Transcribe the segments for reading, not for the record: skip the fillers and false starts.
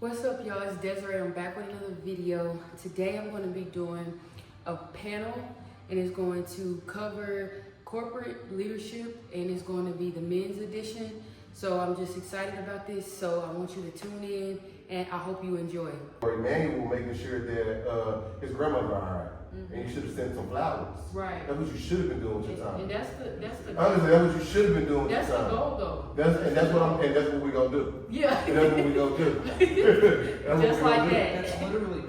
What's up, y'all? It's Desiree. I'm back with another video. Today I'm going to be doing a panel, and it's going to cover corporate leadership, and it's going to be the men's edition. So I'm just excited about this. So I want you to tune in, and I hope you enjoy. Emmanuel making sure that his grandmother all right, and you should have sent some flowers. Right. That's what you should have been doing with your time. And that's the Honestly, that's what you should have been doing with your that's the time. goal, though. That's what we're gonna do. Yeah. And that's what we're gonna do. That's Just what we like gonna do. that. That's literally.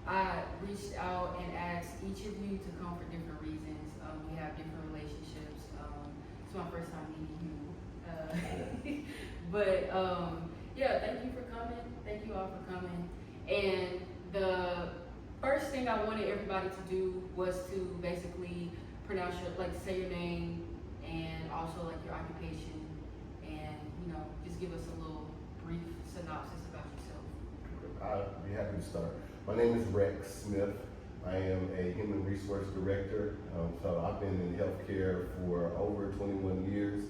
I reached out and asked each of you to come for different reasons. We have different relationships. It's my first time meeting you. Yeah, thank you for coming. Thank you all for coming. And the first thing I wanted everybody to do was to basically pronounce say your name and also like your occupation, and just give us a little brief synopsis about yourself. I'd be happy to start. My name is Rex Smith. I am a human resource director. So I've been in healthcare for over 21 years,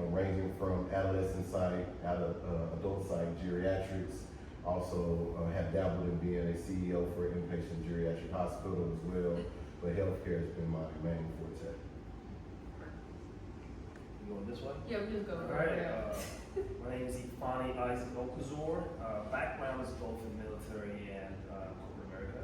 ranging from adolescent psych, adult psych, geriatrics. Also have dabbled in being a CEO for an inpatient geriatric hospital as well. But healthcare has been my main forte. You going this way? Yeah, we just go. All right. My name is Ifani Isaac Okazor. Background is both in military and corporate America.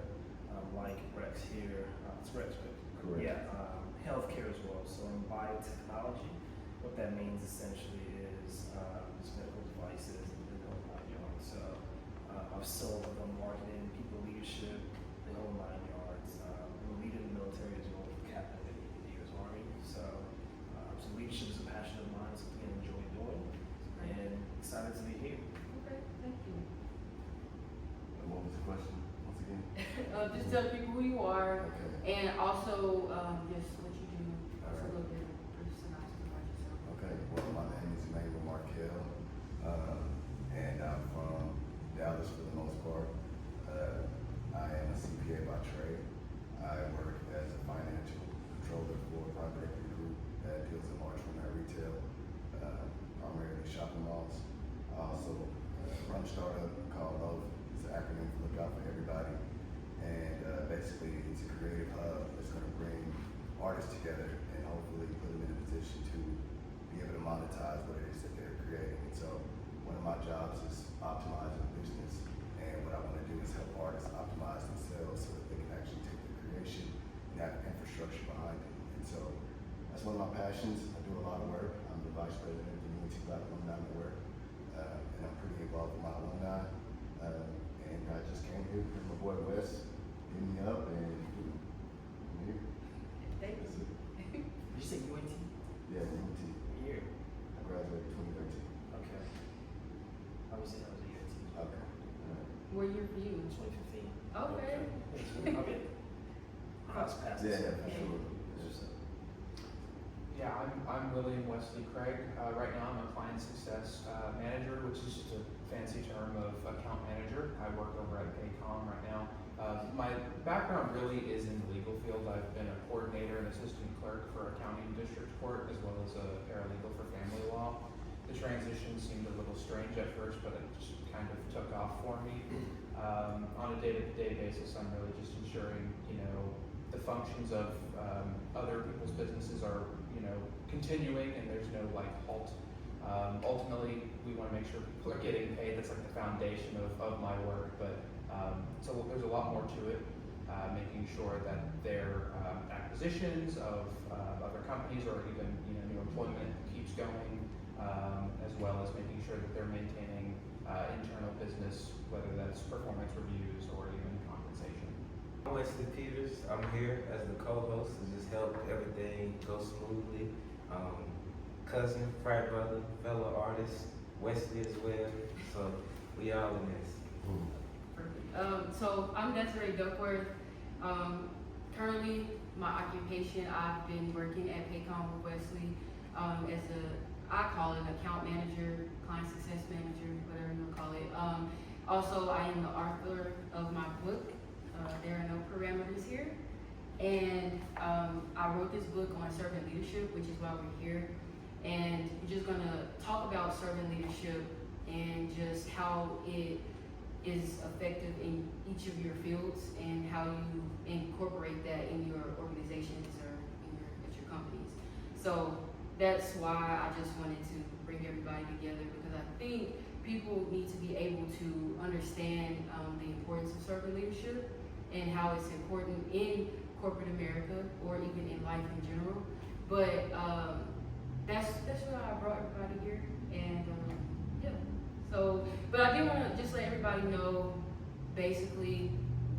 Like Rex here, it's Rex, right? Correct. Yeah, healthcare as well. So in biotechnology, what that means essentially is just medical devices and the whole nine yards. So I've sold on marketing, people leadership, the whole nine yards. I'm a leader in the military as well, captain of the U.S. Army. So leadership is a passion of mine, something I enjoy doing, and excited to be here. Okay, thank you. And what was the question once again? Just tell people who you are, Okay. and also just what you do. All Just a right. little bit of brief synopsis about yourself. Okay, well, my name is Emmanuel Markel, and I'm from Dallas for the most part. I am a CPA by trade. I work as a financial controller for a private equity group that deals in large format retail, primarily shopping malls. I also run a startup called LOAF. It's an acronym for Look Out for Everybody. And basically, it's a creative hub that's going to bring artists together and hopefully put them in a position to be able to monetize what it is that they're creating. And so one of my jobs is optimizing business, and what I want to do is help artists optimize themselves so that they can actually take their creation and have infrastructure behind it. And so that's one of my passions. I do a lot of work. I'm the vice president of the Unity Black Alumni Network, and I'm pretty involved with my alumni. And I just came here because my boy Wes hit me up, and I'm here. Thank That's you. it. Did you say UNT? Yeah, UT. Year. I graduated 2013. Okay. I was at UNT. Okay. All right. What year for you? 2015. Okay. Okay. Cross paths. Yeah, for sure. Yeah, I'm William Wesley Craig. Right now I'm a client success manager, which is just a fancy term of account manager. I work over at Paycom right now. My background really is in the legal field. I've been a coordinator and assistant clerk for a county and district court, as well as a paralegal for family law. The transition seemed a little strange at first, but it just kind of took off for me. On a day-to-day basis, I'm really just ensuring, the functions of other people's businesses are, continuing, and there's no halt. Ultimately, we want to make sure people are getting paid. That's like the foundation of my work, but so there's a lot more to it. Making sure that their acquisitions of other companies or even new employment keeps going, as well as making sure that they're maintaining internal business, whether that's performance reviews or even compensation. I'm Wesley Peters. I'm here as the co-host to just help everything go smoothly. Cousin, frat brother, fellow artist, Wesley as well. So we all in this. Perfect. So I'm Desiree Duckworth. Currently my occupation, I've been working at Paycom with Wesley as I call it account manager, client success manager, whatever you want to call it. Also, I am the author of my book, There Are No Parameters Here. And I wrote this book on servant leadership, which is why we're here. And we're just gonna talk about servant leadership and just how it is effective in each of your fields and how you incorporate that in your organizations or at your companies. So that's why I just wanted to bring everybody together, because I think people need to be able to understand the importance of servant leadership and how it's important in corporate America or even in life in general. But that's why I brought everybody here, and yeah. So, but I did want to just let everybody know basically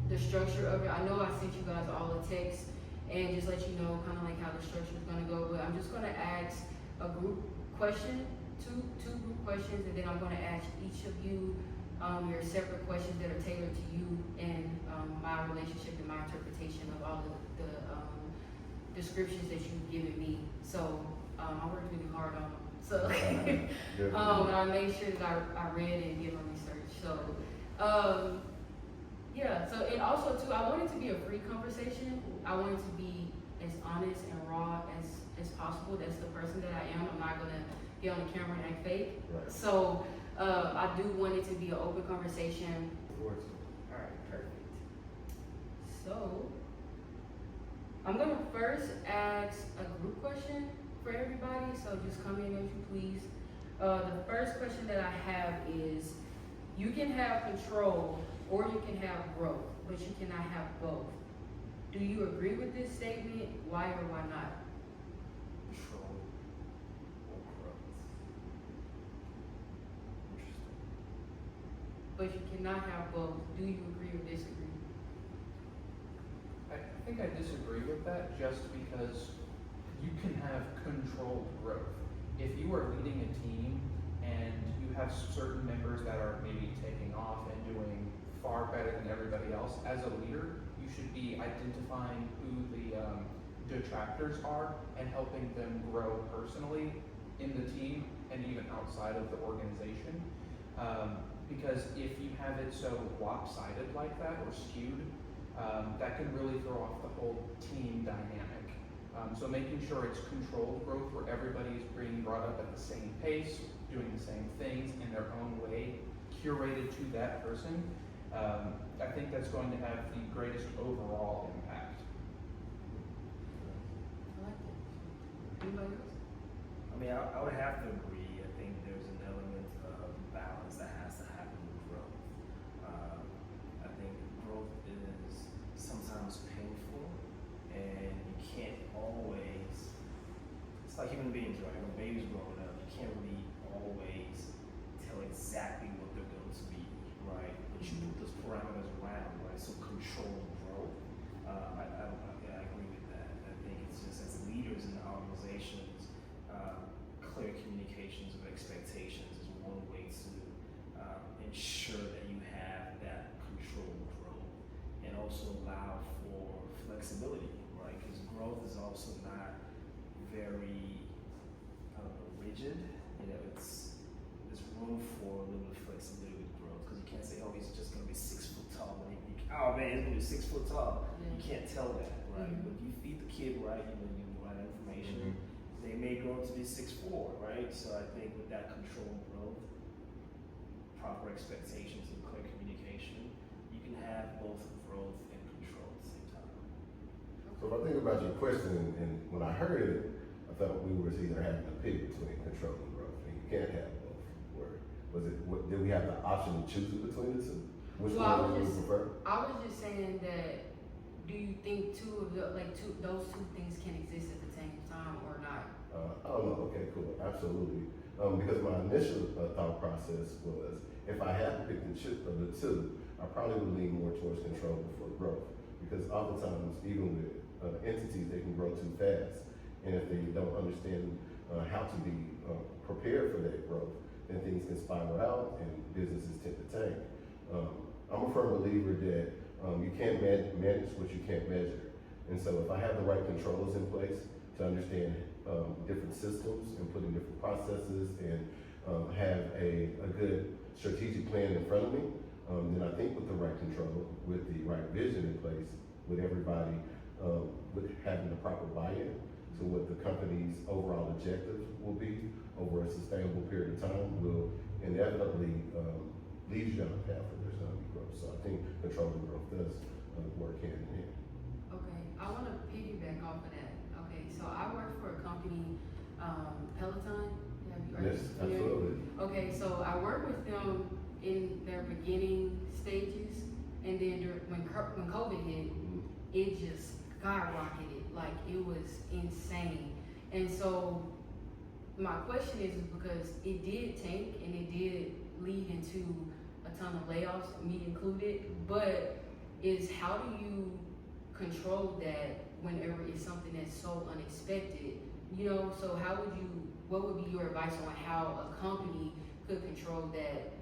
the structure of it. I know I sent you guys all a text and just let you know kind of like how the structure is going to go, but I'm just going to ask a group question, two group questions, and then I'm going to ask each of you your separate questions that are tailored to you and my relationship and my interpretation of all the descriptions that you've given me. So I worked really hard on them. So and I made sure that I read and did my research. So yeah. So and also too, I want it to be a free conversation. I want it to be as honest and raw as possible. That's the person that I am. I'm not gonna get on the camera and act fake. Right. So I do want it to be an open conversation. Of course. All right, perfect. So I'm gonna first ask a group question for everybody. So just come in as you please. The first question that I have is: you can have control or you can have growth, but you cannot have both. Do you agree with this statement? Why or why not? Control or growth. Interesting. But you cannot have both. Do you agree or disagree? I think I disagree with that just because you can have controlled growth. If you are leading a team and you have certain members that are maybe taking off and doing far better than everybody else, as a leader, you should be identifying who the detractors are and helping them grow personally in the team and even outside of the organization. Because if you have it so lopsided like that or skewed, that can really throw off the whole team dynamic. So making sure it's controlled growth where everybody is being brought up at the same pace, doing the same things in their own way, curated to that person, I think that's going to have the greatest overall impact. I like it. Anybody else? I mean, I would have to agree. I think there's an element of balance that has to happen with growth. I think growth is sometimes painful, and you can't always. It's like human beings, right? When babies growing up, you can't really always tell exactly what they're going to be, right? But you put those parameters around, right? So control growth. I agree with that. I think it's just as leaders in the organizations, clear communications of expectations is one way to ensure that you have that controlled growth, and also allow for flexibility, right? Because growth is also not very rigid. You know, there's room for a little bit of flexibility with growth, because you can't say, oh, he's just going to be 6 foot tall. Oh man, he's going to be 6 foot tall. You can't tell that, right? But you feed the kid right, you know, you give the right information. They may grow to be 6'4", right? So I think with that controlled growth, proper expectations and clear communication, you can have both growth and control at the same time. So if I think about your question, and when I heard it, I thought we were either having to pick between control and growth, and you can't have both. Did we have the option to choose between the two? Which one would you prefer? I was just saying that. Do you think those two things can exist at the same time or not? Oh no. Okay, cool. Absolutely. Because my initial thought process was, if I had to pick the two, I probably would lean more towards control before growth. Because oftentimes, even with entities, they can grow too fast, and if they don't understand how to be prepared for that growth, then things can spiral out and businesses tend to tank. I'm a firm believer that you can't manage what you can't measure. And so if I have the right controls in place to understand different systems and put in different processes and have a good strategic plan in front of me, then I think with the right control, with the right vision in place, with everybody with having the proper buy-in to what the company's overall objectives will be over a sustainable period of time will inevitably lead you down a path where there's going to be growth. So I think controlling growth does work hand in hand. Okay, I want to piggyback off of that. Okay, so I work for a company, Peloton. Are you Yes, familiar? absolutely. Okay, so I work with them in their beginning stages, and then when COVID hit, it just skyrocketed. Like, it was insane. And so my question is because it did tank and it did lead into a ton of layoffs, me included, but is how do you control that whenever it's something that's so unexpected? You know, so what would be your advice on how a company could control that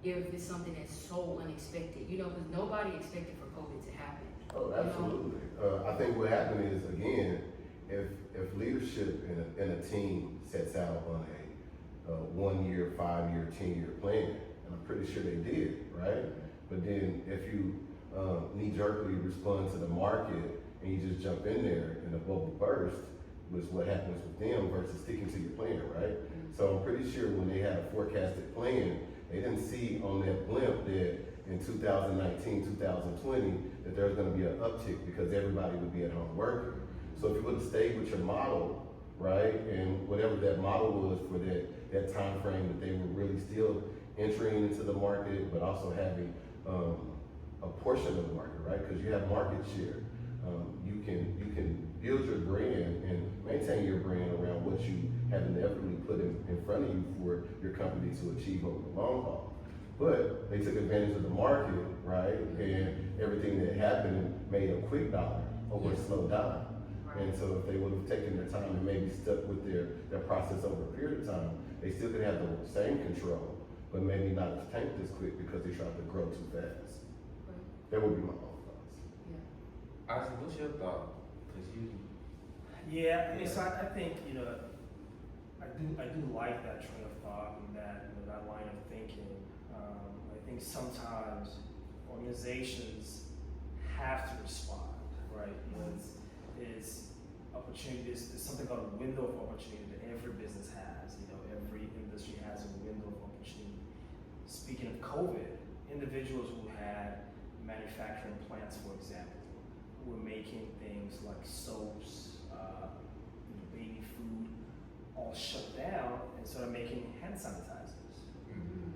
if it's something that's so unexpected? You know, because nobody expected for COVID to happen. Oh, absolutely. I think what happened is, again, if leadership in a team sets out on a 1 year, 5 year, 10-year plan, and I'm pretty sure they did, right? But then if you knee-jerkly respond to the market and you just jump in there and the bubble burst, was what happens with them versus sticking to your plan, right? So I'm pretty sure when they had a forecasted plan, they didn't see on that blimp that in 2019, 2020, that there's gonna be an uptick because everybody would be at home working. So if you would have stayed with your model, right, and whatever that model was for that time frame that they were really still entering into the market, but also having a portion of the market, right? Because you have market share. You can build your brand and maintain your brand around what you have inevitably put in front of you for your company to achieve over the long haul. But they took advantage of the market, right? And everything that happened made a quick dollar over a slow dollar. And so if they would have taken their time and maybe stuck with their process over a period of time, they still could have the same control, but maybe not tank this quick because they tried to grow too fast. That would be my own thoughts. Isaac, what's your thought? Cause you. Yeah, I mean, so I think, you know, I do like that train of thought and that, you know, that line of thinking. I think sometimes organizations have to respond, right? You know, it's opportunity. There's something called a window of opportunity that every business has. You know, every industry has a window of opportunity. Speaking of COVID, individuals who had manufacturing plants, for example, who were making things like soaps, baby food, all shut down and started making hand sanitizers,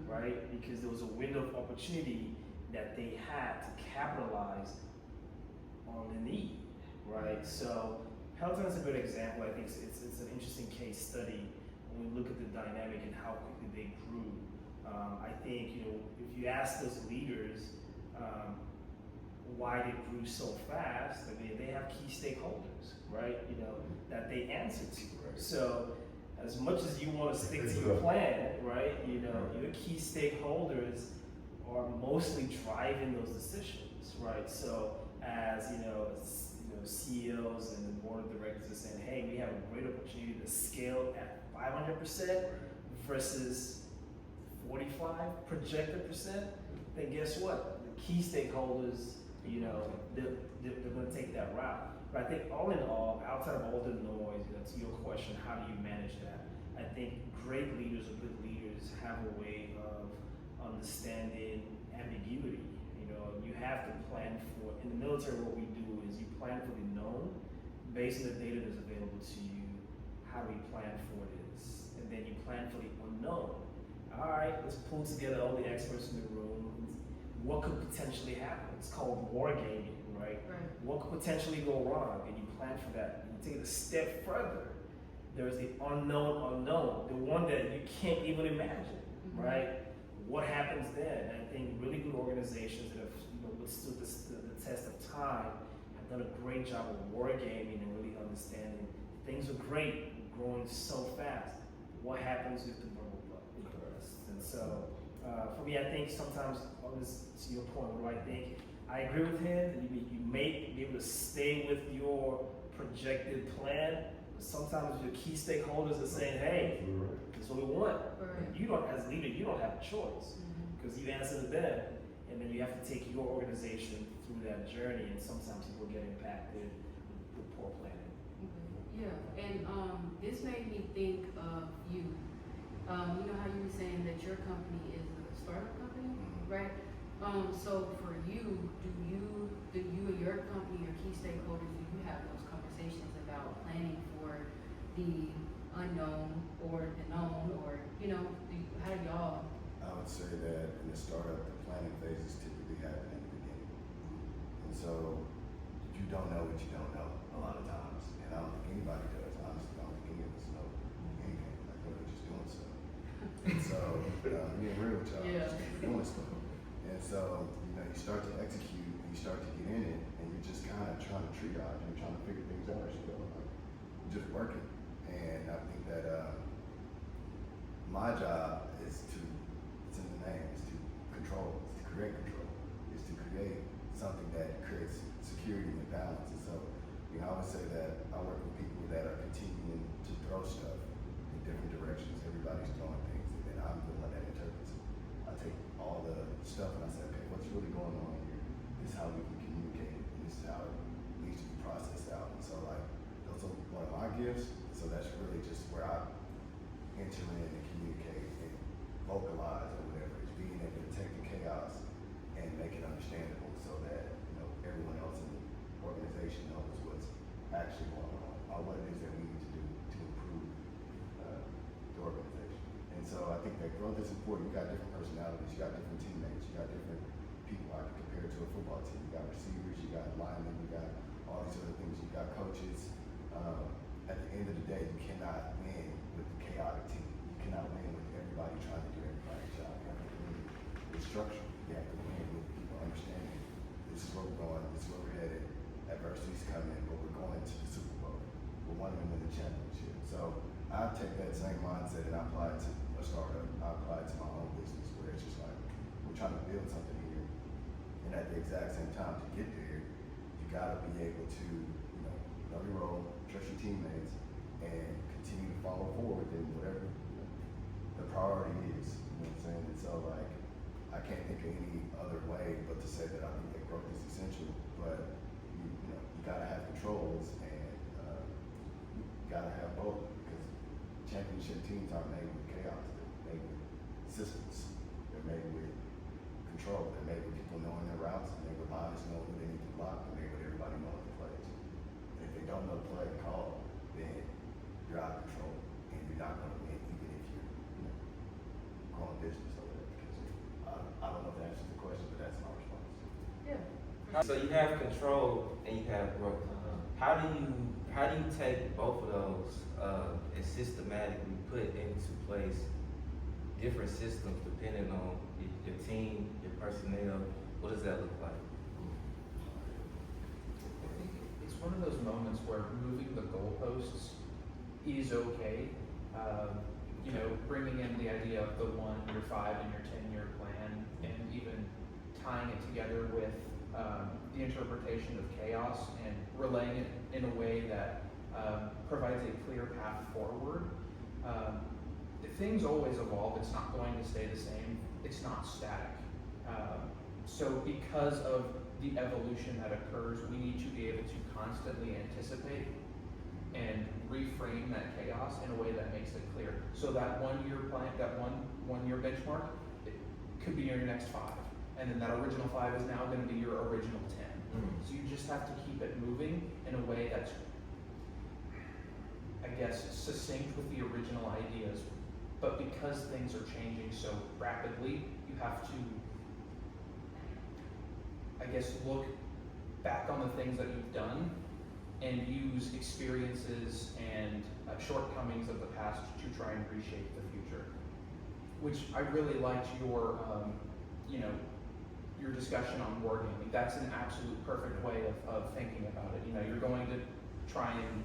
right? Because there was a window of opportunity that they had to capitalize on the need, right? So Peloton is a good example. I think it's an interesting case study when we look at the dynamic and how quickly they grew. I think, you know, if you ask those leaders why they grew so fast, I mean, they have key stakeholders, right? You know, that they answer to. So as much as you want to stick to your plan, right? You know, your key stakeholders are mostly driving those decisions, right? So as you know, CEOs and the board of directors are saying, hey, we have a great opportunity to scale at 500% versus 45 projected percent, then guess what? The key stakeholders, you know, they're going to take that route. But I think all in all, outside of all the noise, you know, to your question, how do you manage that? I think great leaders or good leaders have a way of understanding ambiguity. You know, you have to plan for, in the military what we do is you plan for the known based on the data that's available to you. How do we plan for this? And then you plan for the unknown. All right, let's pull together all the experts in the room. What could potentially happen? It's called wargaming, right? What could potentially go wrong? And you plan for that. And you take it a step further. There's the unknown, the one that you can't even imagine, right? What happens then? And I think really good organizations that have, you know, withstood the test of time have done a great job of wargaming and really understanding things are great, growing so fast. What happens if the bubble bursts? And so, for me, I think sometimes, on this, to your point, what do I think? I agree with him that you may be able to stay with your projected plan, but sometimes your key stakeholders are saying, hey, Absolutely right. this is what we want. Right. You don't, as a leader, you don't have a choice because you answer to them, and then you have to take your organization through that journey, and sometimes people get impacted with poor planning. Yeah, and this made me think of you. You know how you were saying that your company is a startup company, right? So for you, do you and your company, your key stakeholders, do you have those conversations about planning for the unknown or the known, or how do y'all? I would say that in the startup, the planning phases typically happen in the beginning. And so you don't know what you don't know a lot of times. And I don't think anybody does. Honestly, I don't think any of us know anything. Like we're just doing stuff. And so, being real with y'all, Yeah. just doing stuff. And so, you start to execute and you start to get in it and you're just kind of trying to triage and trying to figure things out as you go. Like, you're just working. And I think that my job is it's in the name, is to control, is to create control, is to create something that creates security and balance. And so, I would say that I work with people that are continuing to throw stuff in different directions. Everybody's throwing things, and then I'm the one that interprets it. I take all the stuff and I say, okay, what's really going on here? This is how we can communicate it, and this is how it needs to be processed out. And so, like, those are one of my gifts. So that's really just where I enter in and communicate and vocalize or whatever. It's being able to take the chaos and make it understandable so that everyone else in the organization knows what's actually going on or what it is that we need to do to improve the organization. And so I think that growth is important. You got different personalities, you got different teammates, you got different people. I can compare it to a football team. You got receivers, you got linemen, you got all these other things. You got coaches. At the end of the day, you cannot win with the chaotic team. You cannot win with everybody trying to do everybody's job. You have to win with structure. You have to win with people understanding this is where we're going, this is where we're headed. Adversity's coming, but we're going to the Super Bowl. We're wanting to win the championship. So I take that same mindset and I apply it to a startup. I apply it to my own business where it's just like we're trying to build something here. And at the exact same time, to get there, you gotta be able to, know your role, trust your teammates, and continue to follow forward in whatever the priority is. You know what I'm saying? And so, like, I can't think of any other way but to say that I think that growth is essential. But you gotta have controls, and you gotta have both, because championship teams aren't made with chaos. They're made with systems. They're made with control. They're made with people knowing their routes, and they're with bodies knowing who they need to block, and they're with everybody knowing the plays. And if they don't know the play call, then you're out of control, and you're not going to win, even if you're growing business over there. Because I don't know if that answers the question, but that's my response. Yeah. So you have control and you have growth. How do you take both of those and systematically put into place different systems depending on your team, your personnel? What does that look like? I think it's one of those moments where moving the goalposts is okay. Bringing in the idea of the 1 year, 5 and your 10-year plan, and even tying it together with the interpretation of chaos and relaying it in a way that provides a clear path forward. Things always evolve. It's not going to stay the same. It's not static. So because of the evolution that occurs, we need to be able to constantly anticipate and reframe that chaos in a way that makes it clear. So that 1 year plan, that one year benchmark, it could be your next 5. And then that original 5 is now going to be your original 10. So you just have to keep it moving in a way that's, I guess, succinct with the original ideas. But because things are changing so rapidly, you have to, I guess, look back on the things that you've done and use experiences and shortcomings of the past to try and reshape the future. Which I really liked your discussion on wargaming. That's an absolute perfect way of thinking about it. You're going to try and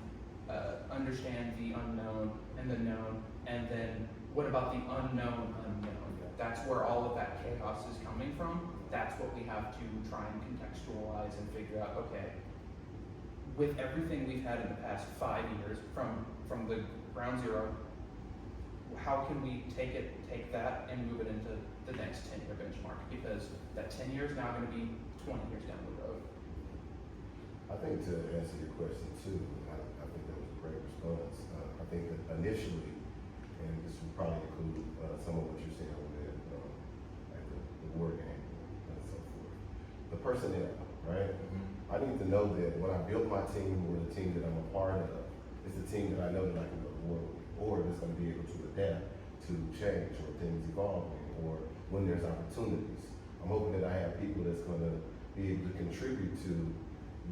understand the unknown and the known, and then what about the unknown unknown? That's where all of that chaos is coming from. that's what we have to try and contextualize and figure out, okay, with everything we've had in the past 5 years from the ground zero, how can we take that and move it into the next 10-year benchmark? Because that 10 years now going to be 20 years down the road. I think to answer your question too, I think that was a great response. I think that initially, and this would probably include some of what you're saying with like the war game and so forth. The personnel, right? I need to know that when I build my team or the team that I'm a part of, it's a team that I know that I can go to war with, or that's going to be able to adapt to change or things evolving, or when there's opportunities. I'm hoping that I have people that's going to be able to contribute to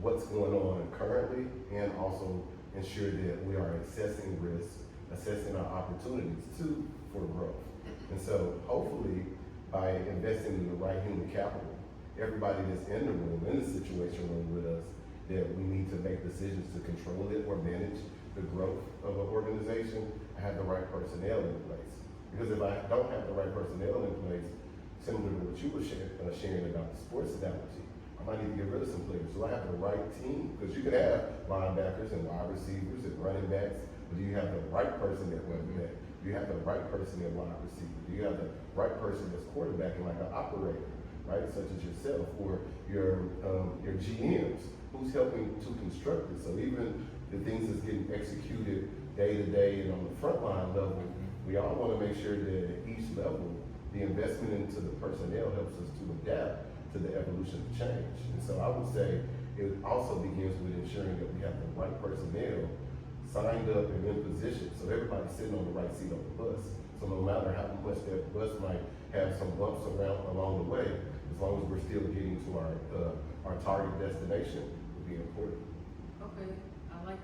what's going on currently, and also ensure that we are assessing risks, assessing our opportunities too for growth. And so hopefully by investing in the right human capital, everybody that's in the room, in the situation room with us, that we need to make decisions to control it or manage the growth of an organization, I have the right personnel in place. Because if I don't have the right personnel in place, similar to what you were sharing about the sports analogy, I might need to get rid of some players. Do I have the right team? Because you could have linebackers and wide receivers and running backs, but do you have the right person at running back? Do you have the right person at wide receiver? Do you have the right person that's quarterbacking, like an operator, right, such as yourself, or your GMs, who's helping to construct it? So even the things that's getting executed day to day and on the frontline level, we all want to make sure that at each level, the investment into the personnel helps us to adapt to the evolution of change. And so I would say it also begins with ensuring that we have the right personnel signed up and in position, so everybody's sitting on the right seat on the bus. So no matter how much that bus might have some bumps along the way, as long as we're still getting to our target destination, will be important. Okay, I like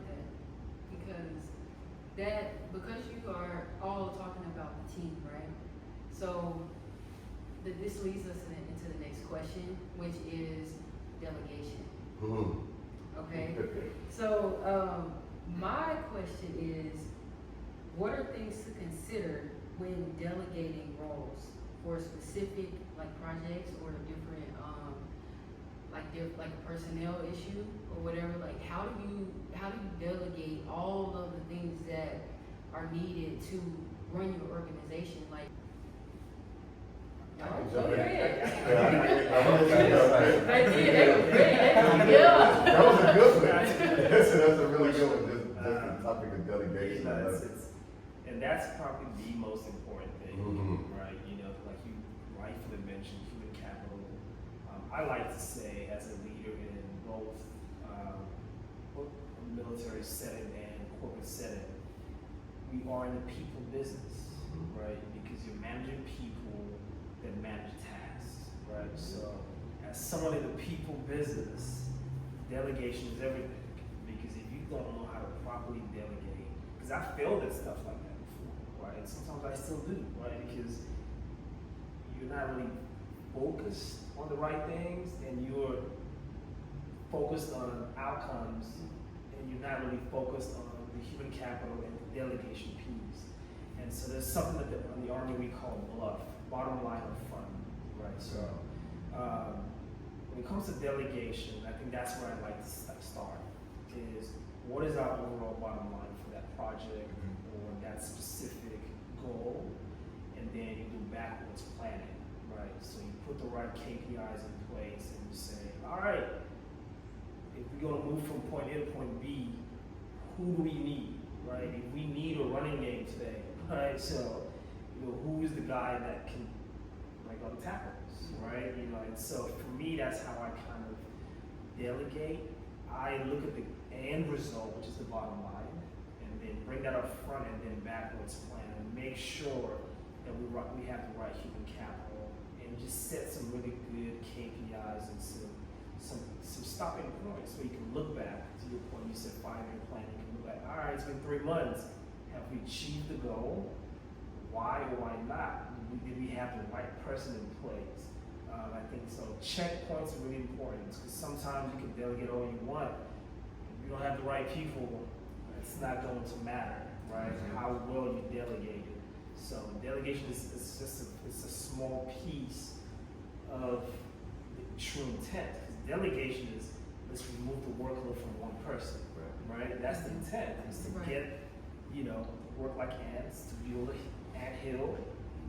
that, because you are all talking about the team, right? So this leads us into the next question, which is delegation. Okay, so my question is, what are things to consider when delegating roles for specific like projects or different like a personnel issue or whatever? Like how do you delegate all of the things that are needed to run your organization? Like I can jump go in. ahead. I did. That was great. Yeah. That was a good one. That's a really good one. Just the topic of delegation. And that's probably the most important thing, right? You know, like you rightfully mentioned, human capital. I like to say, as a leader in both military setting and corporate setting, we are in the people business, right? Because you're managing people that manage tasks, right? So, as someone in the people business, delegation is everything. Because if you don't know how to properly delegate, because I failed at stuff like that before, right? And sometimes I still do, right? Because you're not really focused on the right things, and you're focused on outcomes, and you're not really focused on the human capital and the delegation piece. And so there's something that in the Army we call BLUF, bottom line of fun, right? So when it comes to delegation, I think that's where I'd like to start, is what is our overall bottom line for that project or that specific goal, and then you do backwards planning, right? So you put the right KPIs in place and you say, all right, if we're gonna move from point A to point B, who do we need, right? If we need a running game today, right? So, you know, who is the guy that can like on tackles, right? You know, and so for me, that's how I kind of delegate. I look at the end result, which is the bottom line, and then bring that up front and then backwards plan and make sure that we have the right human capital and just set some really good KPIs and some stopping points so you can look back to your point. You said 5-year plan. You can look back. All right, it's been 3 months. Have we achieved the goal? Why or why not? Did we have the right person in place? I think so. Checkpoints are really important because sometimes you can delegate all you want. If you don't have the right people, it's not going to matter, right? How well you delegate it. So delegation is just a small piece of true intent. Because delegation is, let's remove the workload from one person, right? That's the intent, is to Right. get, work like ants, to build an ant hill.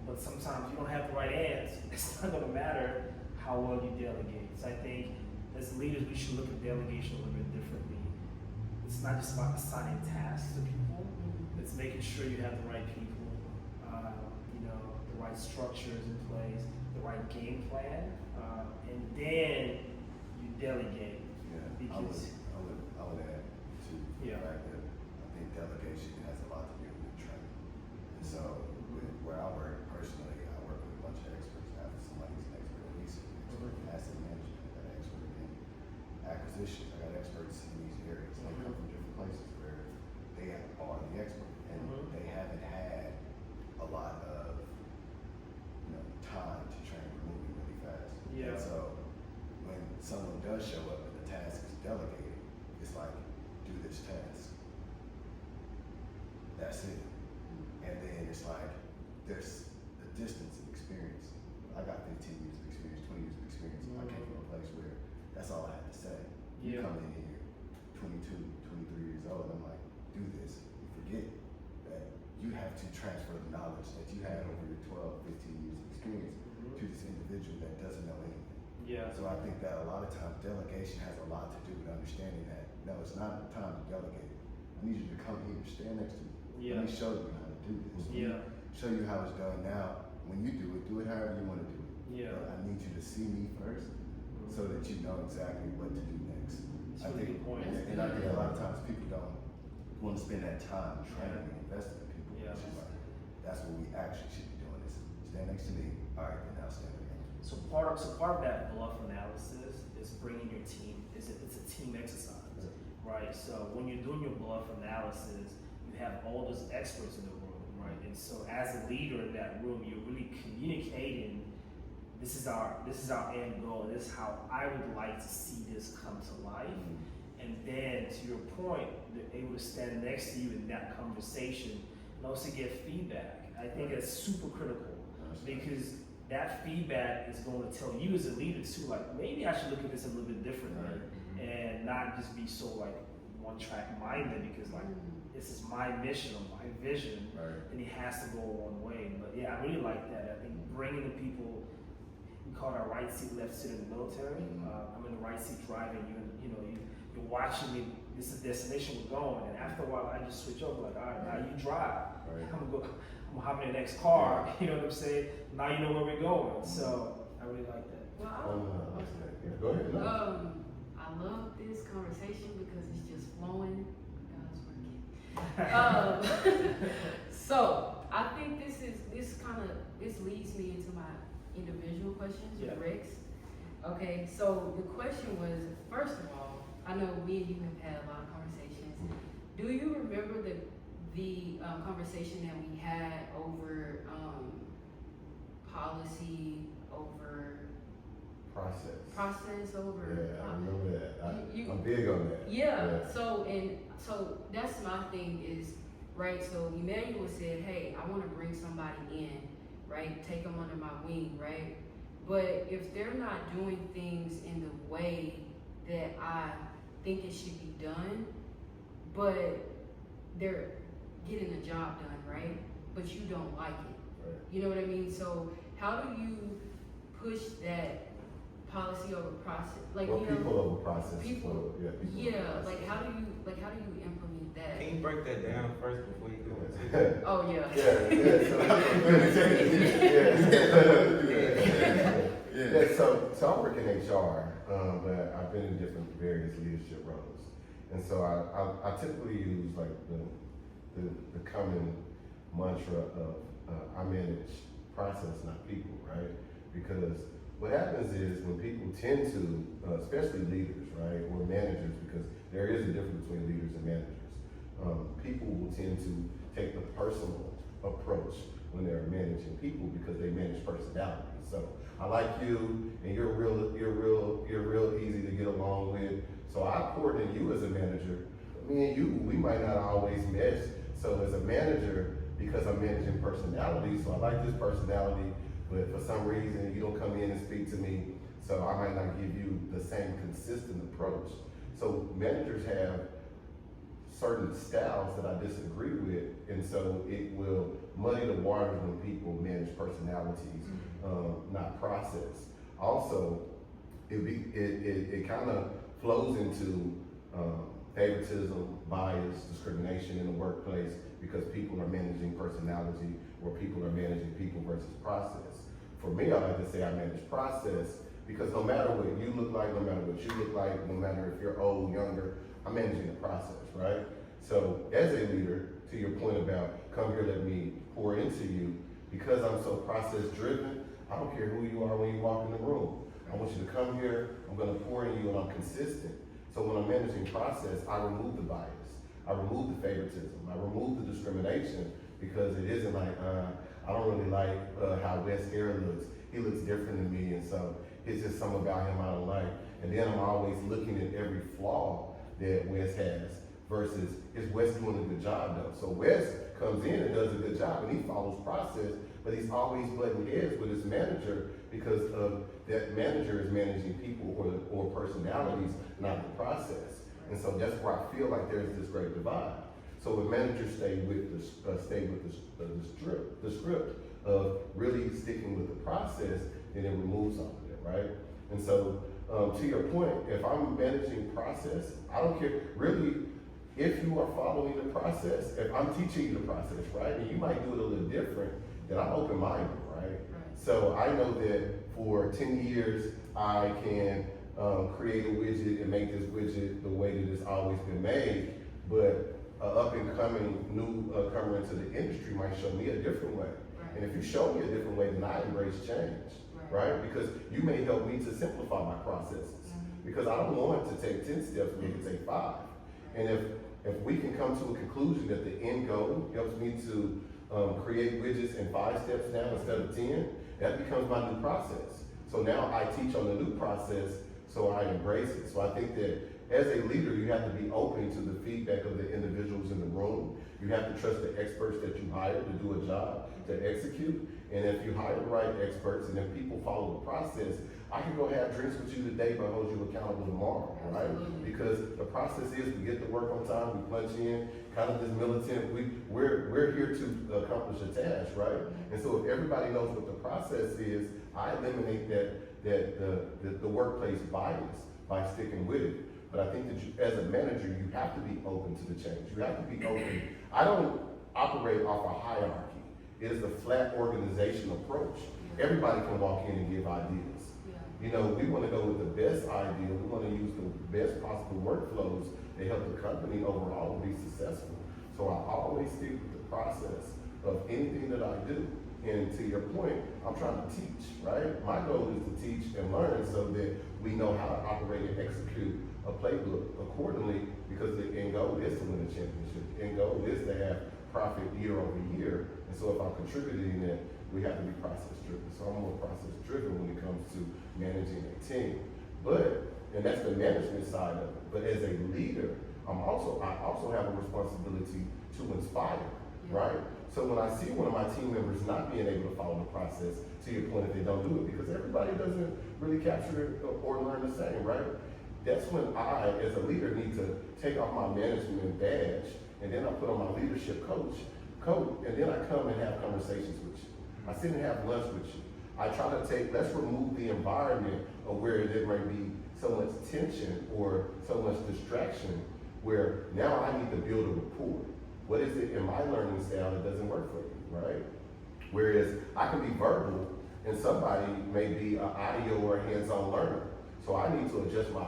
But sometimes you don't have the right ants. It's not gonna matter how well you delegate. So I think as leaders, we should look at delegation a little bit differently. It's not just about assigning tasks to people. It's making sure you have the right people, the right structures in place, the right game plan, and then you delegate. Yeah, I would add to the Yeah. fact that I think delegation has a lot to do with training. And so, where I work personally, I work with a bunch of experts. After somebody's an expert in leasing, expert in asset management, I got an expert in acquisitions, I got experts in these areas. They come from different places where they are the expert, and they haven't had a lot of time to train. We're moving really fast. Yeah. And so when someone does show up and the task is delegated, it's like, do this task. That's it. And then it's like, there's the distance of experience. I got 15 years of experience, 20 years of experience. I came from a place where that's all I had to say. You come in here, 22, 23 years old, and I'm like, do this. You forget that you have to transfer the knowledge that you had over your 12, 15 years of experience to this individual that doesn't know anything. Yeah. So I think that a lot of times delegation has a lot to do with understanding that, no, it's not the time to delegate. I need you to come here, stand next to me. Yeah. Let me show you how to do this. Yeah. Show you how it's done now. When you do it however you want to do it. Yeah. But I need you to see me first so that you know exactly what to do next. That's I a really think, good point. and I think a lot of times people don't want to spend that time training and investing in people. Yeah. It's just like, that's what we actually should be doing, is stand next to me, all right, then I'll stand again. So part of that bluff analysis is bringing your team. It's a team exercise, right? So when you're doing your bluff analysis, you have all those experts in the room, right? And so as a leader in that room, you're really communicating. This is our end goal. This is how I would like to see this come to life. And then, to your point, they're able to stand next to you in that conversation and also get feedback. I think that's super critical because that feedback is going to tell you as a leader too, like, maybe I should look at this a little bit differently and not just be so like one track minded because like this is my mission or my vision and it has to go one way. But yeah, I really like that. I think bringing the people, we call it our right seat, left seat in the military. I'm in the right seat driving, you're watching me, this is the destination we're going, and after a while I just switch over, like, all right, now you drive. I'm gonna hop in the next car, you know what I'm saying? Now you know where we're going. So I really like that. Well, Go ahead. No. I love this conversation because it's just flowing. God's working. So I think this leads me into my individual questions with Rex. Okay, so the question was, first of all, I know me and you have had a lot of conversations. Do you remember the conversation that we had over policy, over process over? Yeah, I remember that. I'm big on that. Yeah. So that's my thing is, right? So Emmanuel said, hey, I want to bring somebody in, right? Take them under my wing, right? But if they're not doing things in the way that I think it should be done, but they're getting the job done, right? But you don't like it. Right. You know what I mean? So how do you push that policy over process? Like, Well, people over process. people- People over process. like how do you implement that? Can you break that down first before you go into it? Oh yeah. So I work in HR, but I've been in different various leadership roles, and so I typically use like the common mantra of I manage process, not people, right? Because what happens is when people tend to, especially leaders, right, or managers, because there is a difference between leaders and managers. People will tend to take the personal approach when they're managing people because they manage personalities. So I like you, and you're real easy to get along with. So I coordinate you as a manager. Me and you, we might not always mesh. So as a manager, because I'm managing personality, so I like this personality, but for some reason you don't come in and speak to me So I might not give you the same consistent approach. So managers have certain styles that I disagree with, and so it will muddy the waters when people manage personalities, not process. Also, it kind of flows into favoritism, bias, discrimination in the workplace because people are managing personality or people are managing people versus process. For me, I like to say I manage process because no matter what you look like, no matter what you look like, no matter if you're old, younger, I'm managing the process, right? So as a leader, to your point about come here, let me pour into you, because I'm so process driven, I don't care who you are when you walk in the room. I want you to come here, I'm gonna pour in you and I'm consistent. So when I'm managing process, I remove the bias, I remove the favoritism, I remove the discrimination, because it isn't like, I don't really like how Wes hair looks. He looks different than me, and so it's just something about him I don't like. And then I'm always looking at every flaw that Wes has versus is Wes doing a good job though? So Wes comes in and does a good job and he follows process, but he's always butting heads with his manager because of that manager is managing people or personalities, not the process. And so that's where I feel like there's this great divide. So if managers stay with the script of really sticking with the process, then it removes all of that, right? And so to your point, if I'm managing process, I don't care really if you are following the process. If I'm teaching you the process, right, and you might do it a little different, then I'm open-minded, right? So I know that for 10 years I can create a widget and make this widget the way that it's always been made, but up and coming newcomer into the industry might show me a different way. And if you show me a different way, then I embrace change, right? Because you may help me to simplify my processes. Because I don't want it to take 10 steps, we can take 5. And if we can come to a conclusion that the end goal helps me to create widgets in 5 steps now instead of 10, that becomes my new process. So now I teach on the new process, so I embrace it. So I think that as a leader, you have to be open to the feedback of the individuals in the room. You have to trust the experts that you hire to do a job, to execute. And if you hire the right experts and if people follow the process, I can go have drinks with you today but hold you accountable tomorrow, right? Because the process is we get to work on time, we punch in, kind of this militant, we're here to accomplish a task, right? And so if everybody knows what the process is, I eliminate the workplace bias by sticking with it. But I think that you, as a manager, you have to be open to the change. You have to be open. I don't operate off a hierarchy. It is a flat organization approach. Everybody can walk in and give ideas. You know, we want to go with the best idea. We want to use the best possible workflows that help the company overall be successful. So I always stick with the process of anything that I do. And to your point, I'm trying to teach, right? My goal is to teach and learn so that we know how to operate and execute a playbook accordingly, because the end goal is to win a championship. The end goal is to have profit year over year. And so if I'm contributing that, we have to be process driven. So I'm more process driven when it comes to managing a team. And that's the management side of it. But as a leader, I also have a responsibility to inspire, right? So when I see one of my team members not being able to follow the process, to your point, if they don't do it, because everybody doesn't really capture it or learn the same, right? That's when I, as a leader, need to take off my management badge, and then I put on my leadership coat, and then I come and have conversations with you. I sit and have lunch with you. I try to let's remove the environment of where there may be so much tension or so much distraction, where now I need to build a rapport. What is it in my learning style that doesn't work for you, right? Whereas I can be verbal, and somebody may be an audio or hands-on learner. So I need to adjust my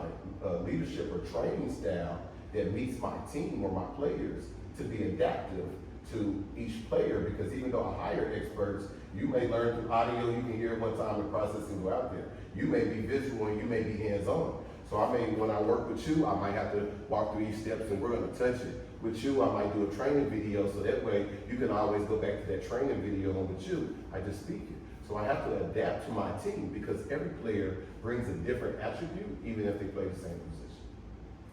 leadership or training style that meets my team or my players to be adaptive to each player, because even though I hire experts, you may learn through audio, you can hear it one time and process and go out there. You may be visual and you may be hands-on. So when I work with you, I might have to walk through each steps and we're gonna touch it. With you, I might do a training video, so that way you can always go back to that training video, and with you, I just speak it. So I have to adapt to my team, because every player brings a different attribute, even if they play the same position.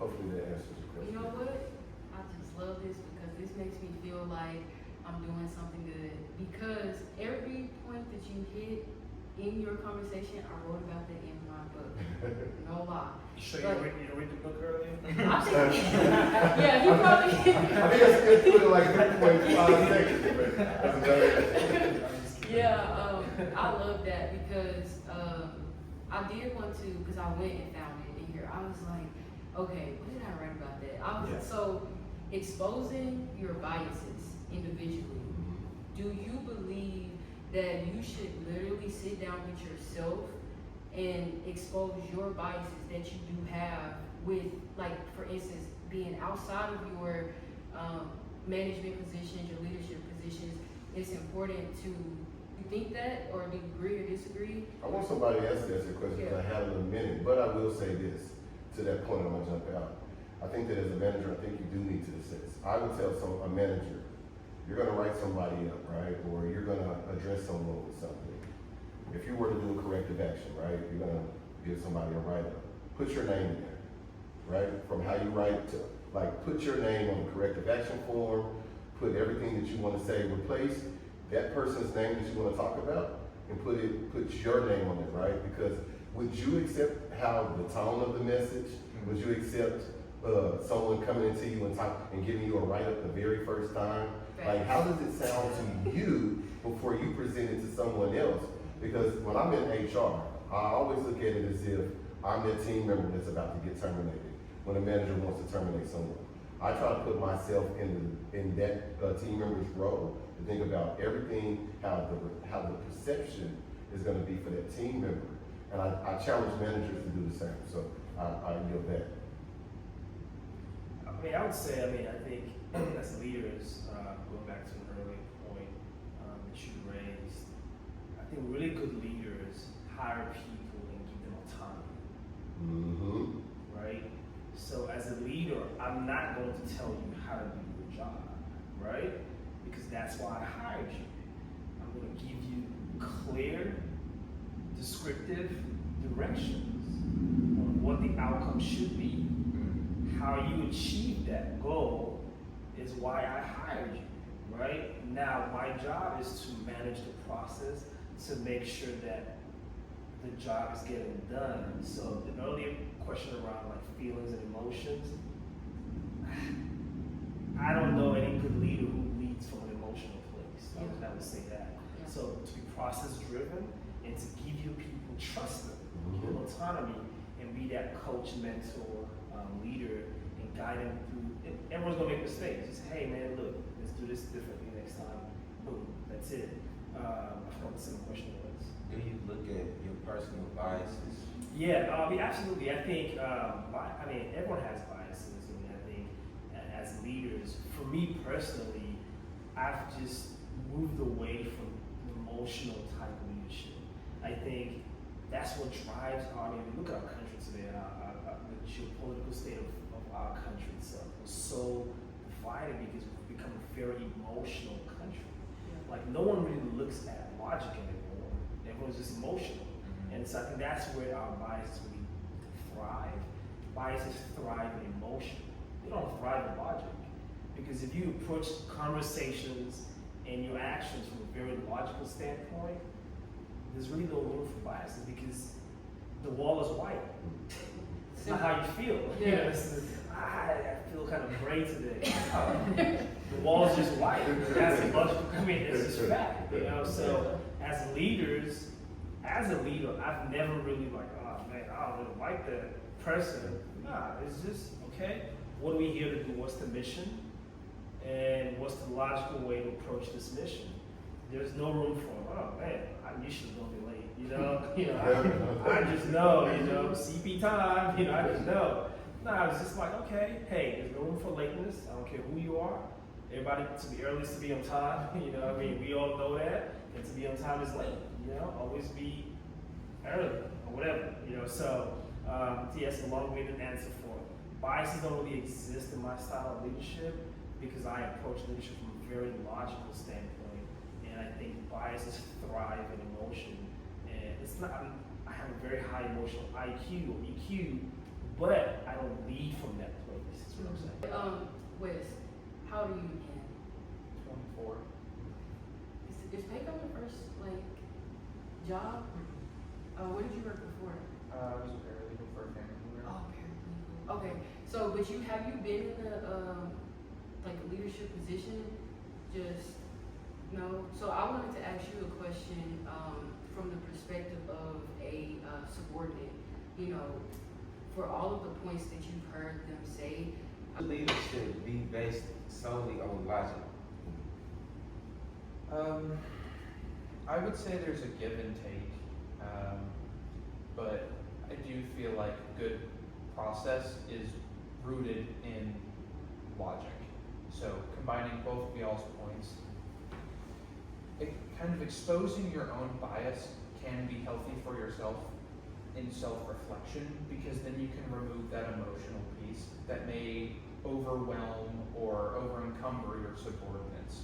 Hopefully that answers your question. You know what? I just love this because this makes me feel like I'm doing something good. Because every point that you hit in your conversation, I wrote about that in my book. No lie. You sure But- you didn't read the book earlier? I think, yeah, he probably. I think it's put in like 3.5 seconds, but that's another. Yeah, I love that because I did want to, because I went and found it in here. I was like, okay, what did I write about that? Yeah. So, exposing your biases individually. Do you believe that you should literally sit down with yourself and expose your biases that you do have with, like, for instance, being outside of your management positions, your leadership positions? It's important to, you think that, or do you agree or disagree? I want somebody else to answer the question because I have in a minute, but I will say this, to that point, I'm gonna jump out. I think that as a manager, I think you do need to assess. I would tell a manager, you're gonna write somebody up, right? Or you're gonna address someone with something. If you were to do a corrective action, right? You're gonna give somebody a write-up. Put your name in there, right? From how you write to, like, put your name on the corrective action form, put everything that you wanna say, replace that person's name that you wanna talk about, and put your name on it, right? Because would you accept how the tone of the message, would you accept someone coming into you and giving you a write-up the very first time? Like, how does it sound to you before you present it to someone else? Because when I'm in HR, I always look at it as if I'm that team member that's about to get terminated when a manager wants to terminate someone. I try to put myself in that team member's role to think about everything, how the perception is going to be for that team member. And I challenge managers to do the same. So I yield that. I would say, I think as leaders, going back to an earlier point that you raised, I think really good leaders hire people and give them autonomy. Mm-hmm. Right? So as a leader, I'm not going to tell you how to do your job, right? Because that's why I hired you. I'm going to give you clear, descriptive directions on what the outcome should be. How you achieve that goal is why I hired you, right? Now, my job is to manage the process to make sure that the job is getting done. So the earlier question around like feelings and emotions, I don't know any good leader who leads from an emotional place. I would say that. Yeah. So to be process driven and to give your people trust them, give them autonomy, and be that coach, mentor, leader, and guide them through. And everyone's gonna make mistakes. Just hey man, look, let's do this differently next time. Boom, that's it. I forgot what the second question was. Do you look at your personal biases? Yeah, absolutely. I think, everyone has biases. I think as leaders, for me personally, I've just moved away from emotional type leadership. I think that's what drives look at our country today, the geopolitical state of our country itself is so divided because we've become a very emotional country. Like, no one really looks at logic anymore. Everyone's just emotional. And so I think that's where our biases really thrive. Biases thrive in emotion. They don't thrive in logic. Because if you approach conversations and your actions from a very logical standpoint, there's really no room for biases because the wall is white. It's not how you feel. Yeah. I feel kind of gray today. The wall is just white. That's logical. It's just fact. So as leaders, as a leader, I've never really oh man, I don't really like that person. Nah, it's just, okay, what are we here to do? What's the mission? And what's the logical way to approach this mission? There's no room for, oh man, you should have been late, I just know, CP time, I just know. I was just like, okay, hey, there's no room for lateness. I don't care who you are. Everybody, to be early is to be on time. We all know that. And to be on time is late. Always be early or whatever. So yes, a long-winded answer for it. Biases don't really exist in my style of leadership because I approach leadership from a very logical standpoint. And I think biases thrive in emotion. And it's not, I have a very high emotional IQ or EQ, but I don't lead from that place. That's what I'm saying. Wes, how old are you again? 24. Is Paycom the first, job? What did you work before? I was a paralegal for a family lawyer. Oh, paralegal. Okay, so but have you been in a like a leadership position? Just no. So I wanted to ask you a question from the perspective of a subordinate. You know, for all of the points that you've heard them say. Leadership be based solely on logic. I would say there's a give and take, but I do feel like good process is rooted in logic. So combining both of y'all's points, kind of exposing your own bias can be healthy for yourself in self-reflection, because then you can remove that emotional piece that may overwhelm or over-encumber your subordinates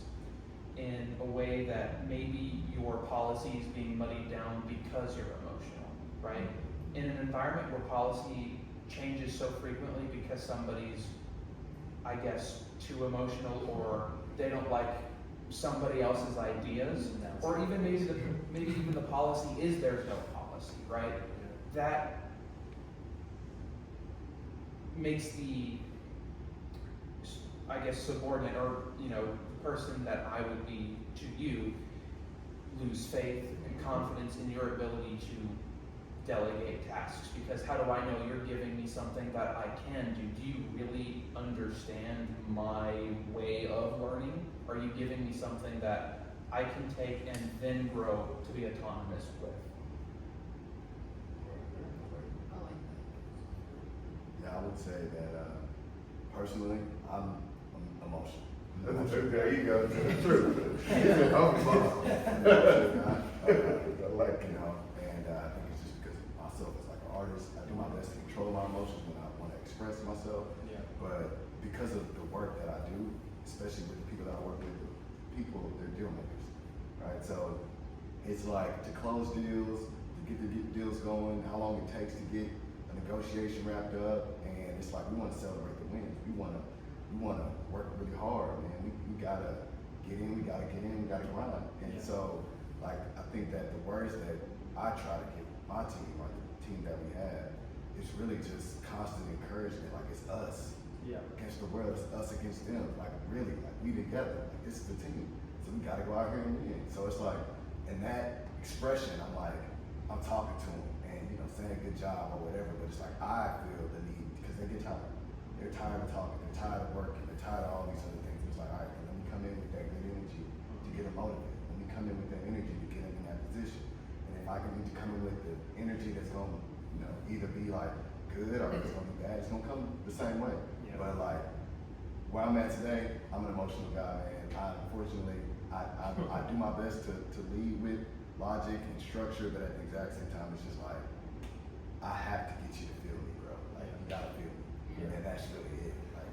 in a way that maybe your policy is being muddied down because you're emotional, right? In an environment where policy changes so frequently because somebody's, I guess, too emotional, or they don't like somebody else's ideas, or even maybe even the policy is there's no policy, right? That makes the, I guess, subordinate, or the person that I would be to you, lose faith and confidence in your ability to delegate tasks. Because how do I know you're giving me something that I can do? Do you really understand my way of learning? Are you giving me something that I can take and then grow to be autonomous with? I like that. Yeah, I would say that personally, I'm emotional. There you go. True. I like it. And I think it's just because myself as like an artist, I do my best to control my emotions when I want to express myself. Yeah. But because of the work that I do, especially with the people that I work with, they're deal makers, right? So it's like to close deals, to get the deals going, how long it takes to get a negotiation wrapped up, and it's like we want to celebrate the wins. We want to work really hard, man. We gotta get in, we gotta grind. And so, like, I think that the words that I try to give my team, or the team that we have, is really just constant encouragement. Like, it's us against the world, it's us against them. Like, really, like, we together. Like, this is the team. So we gotta go out here and win. So it's like, in that expression, I'm talking to them and, saying good job or whatever, but it's like, I feel the need, because they get tired. They're tired of talking, they're tired of working, they're tired of all these other things. It's like, all right, let me come in with that good energy to get them motivated. Let me come in with that energy to get them in that position. And if I can need to come in with the energy that's going to, either be like good or it's going to be bad, it's going to come the same way. Yeah. But like, where I'm at today, I'm an emotional guy, man. Unfortunately, I do my best to lead with logic and structure, but at the exact same time, it's just like, I have to get you to feel me, bro. Like, you gotta feel me. And that's really it. Like,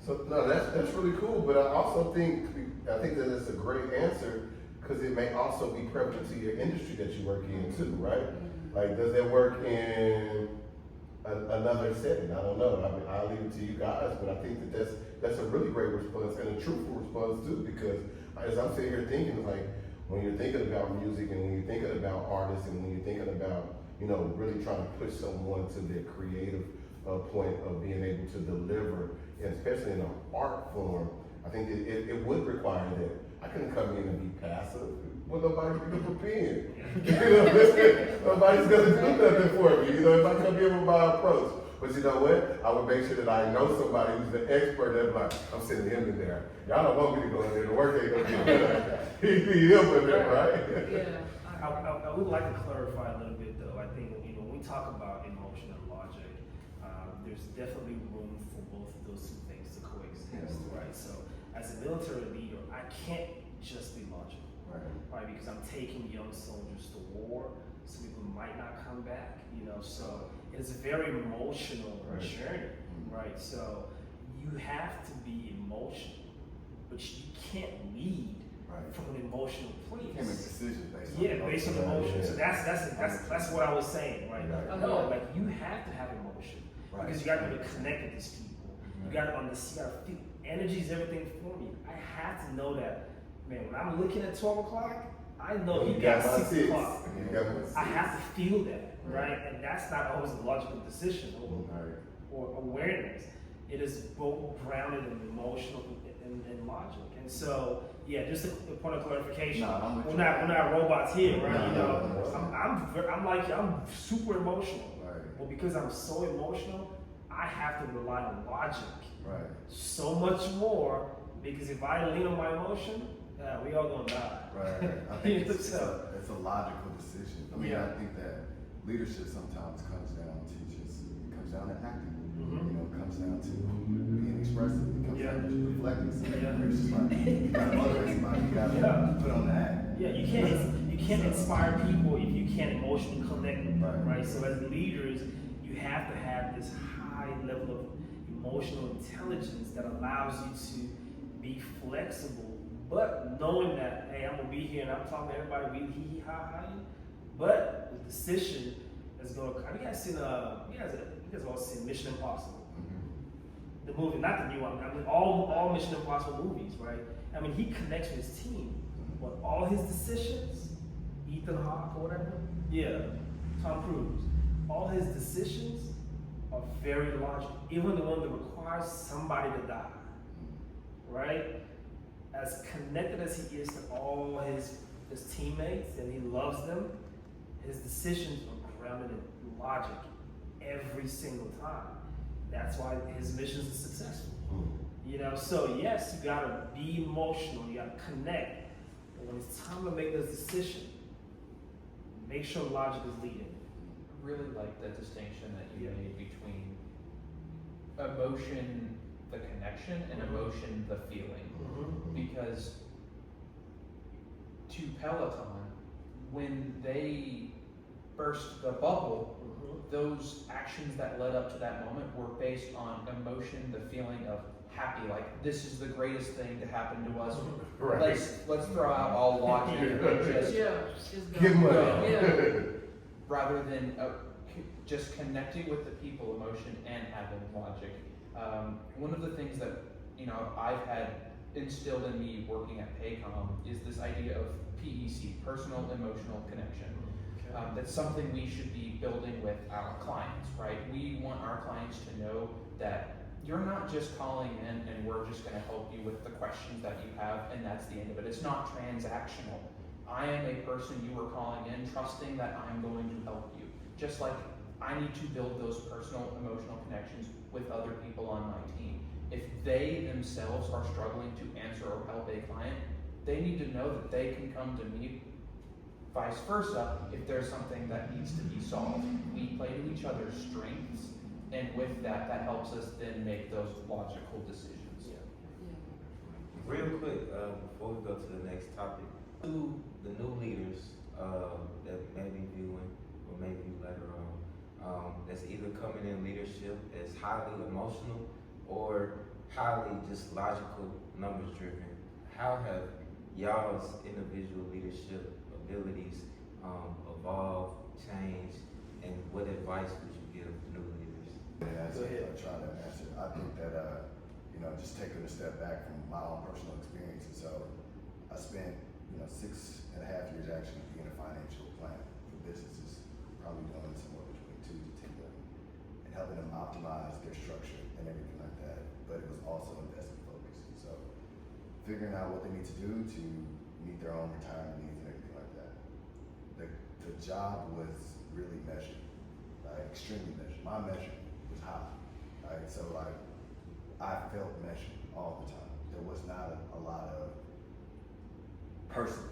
So no, that's really cool. But I also think that it's a great answer because it may also be prevalent to your industry that you work in too, right? Like, does that work in another setting? I don't know. I mean, I'll leave it to you guys, but I think that that's a really great response and a truthful response too. Because as I'm sitting here thinking, like, when you're thinking about music and when you're thinking about artists and when you're thinking about really trying to push someone to their creative point of being able to deliver, and especially in an art form, I think it would require that. I couldn't come in and be passive. Well, nobody's picking up a pen. Nobody's gonna do nothing for me. If I come in with my approach. But you know what? I would make sure that I know somebody who's an expert that's like, I'm sending him in there. Y'all don't want me to go in there. The work ain't gonna be done. He need him in there, right? Yeah. I would like to clarify a little bit though. I think when we talk about emotion and logic, there's definitely room for both of those two things to coexist, right? So as a military leader, I can't just be logical, right? Because I'm taking young soldiers to war, so people might not come back, so it's a very emotional journey, right? So you have to be emotional, but you can't lead from an emotional place. you can't make decisions based on emotion. So that's what I was saying, right? No, like, you have to have emotion because you got to be connect with these people. You got to understand. You got to feel energy is everything for me. I have to know that, man. When I'm looking at 12 o'clock, I know he You got my 6 o'clock. You got my six. I have to feel that, right? And that's not always a logical decision Right. or awareness. It is both grounded in emotional and logic. And so, yeah, just a point of clarification. No, I'm with we're you. not robots here, right? No, You know, no. I'm like you. I'm super emotional. Right. Well, because I'm so emotional, I have to rely on logic Right. so much more. Because if I lean on my emotion, we all gonna die. Right. I think it's a logical decision. I mean, I think that leadership sometimes comes down to acting. Mhm. You know, it comes down to being expressive. It comes down to reflecting something. Yeah. It's just like, you gotta motivate somebody. You gotta put on the act. Yeah, you can't inspire people if you can't emotionally connect with them, Right. right? So as leaders, you have to have this high level of emotional intelligence that allows you to be flexible, but knowing that, hey, I'm gonna be here and I'm talking to everybody, we hee hee ha ha, but the decision is gonna. Have you guys seen you guys all seen Mission Impossible? The movie, not the new one. I mean, all Mission Impossible movies, right? I mean, he connects with his team, but all his decisions, Ethan Hawke or whatever, Tom Cruise, all his decisions are very logical. Even the one that requires somebody to die, right? As connected as he is to all his teammates and he loves them, his decisions are grounded in logic every single time. That's why his missions are successful. You know, so yes, you gotta be emotional, you gotta connect. But when it's time to make this decision, make sure logic is leading. I really like the distinction that you made between emotion, the connection, and emotion, the feeling. Because to Peloton, when they burst the bubble, those actions that led up to that moment were based on emotion, the feeling of happy, like this is the greatest thing to happen to us. Right. Let's throw out all logic and just just go. Give money. Yeah. rather than just connecting with the people, emotion, and having logic. One of the things that I've had instilled in me working at Paycom is this idea of PEC, personal emotional connection. That's something we should be building with our clients, right? We want our clients to know that you're not just calling in and we're just going to help you with the questions that you have and that's the end of it. It's not transactional. I am a person you were calling in trusting that I'm going to help you. Just like I need to build those personal emotional connections with other people on my team. If they themselves are struggling to answer or help a client, they need to know that they can come to me. Vice versa, if there's something that needs to be solved. We play to each other's strengths, and with that helps us then make those logical decisions. Real quick, before we go to the next topic, to the new leaders that may be viewing or may view later on, that's either coming in leadership as highly emotional or highly just logical, numbers driven. How have y'all's individual leadership abilities evolve, change, and what advice would you give new leaders? Go ahead. I'm trying to answer. I think that just taking a step back from my own personal experiences. So I spent 6.5 years actually being a financial planner for businesses, probably doing somewhere between 2 to 10 million, and helping them optimize their structure and everything like that. But it was also investment focused. So figuring out what they need to do to meet their own retirement needs and everything like that. The job was really measured, right? Extremely measured. My measure was high, right? So I felt measured all the time. There was not a lot of person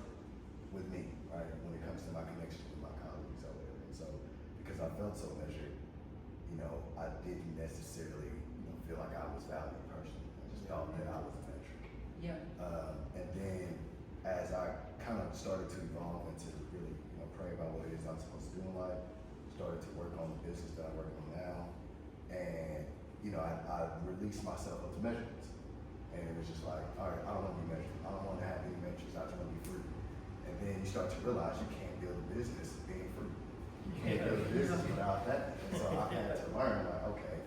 with me, right? When it comes to my connection with my colleagues or whatever. And so because I felt so measured, I didn't necessarily feel like I was valued personally. I just felt that I was a metric. Yeah. And then as I kind of started to evolve and to really, pray about what it is I'm supposed to do in life, started to work on the business that I'm working on now, and I released myself up to measurements. And it was just like, all right, I don't want to be measured. I don't want to have any metrics. I just want to be free. And then you start to realize you can't build a business being free. You can't build a business without that. And so I had to learn, like, okay,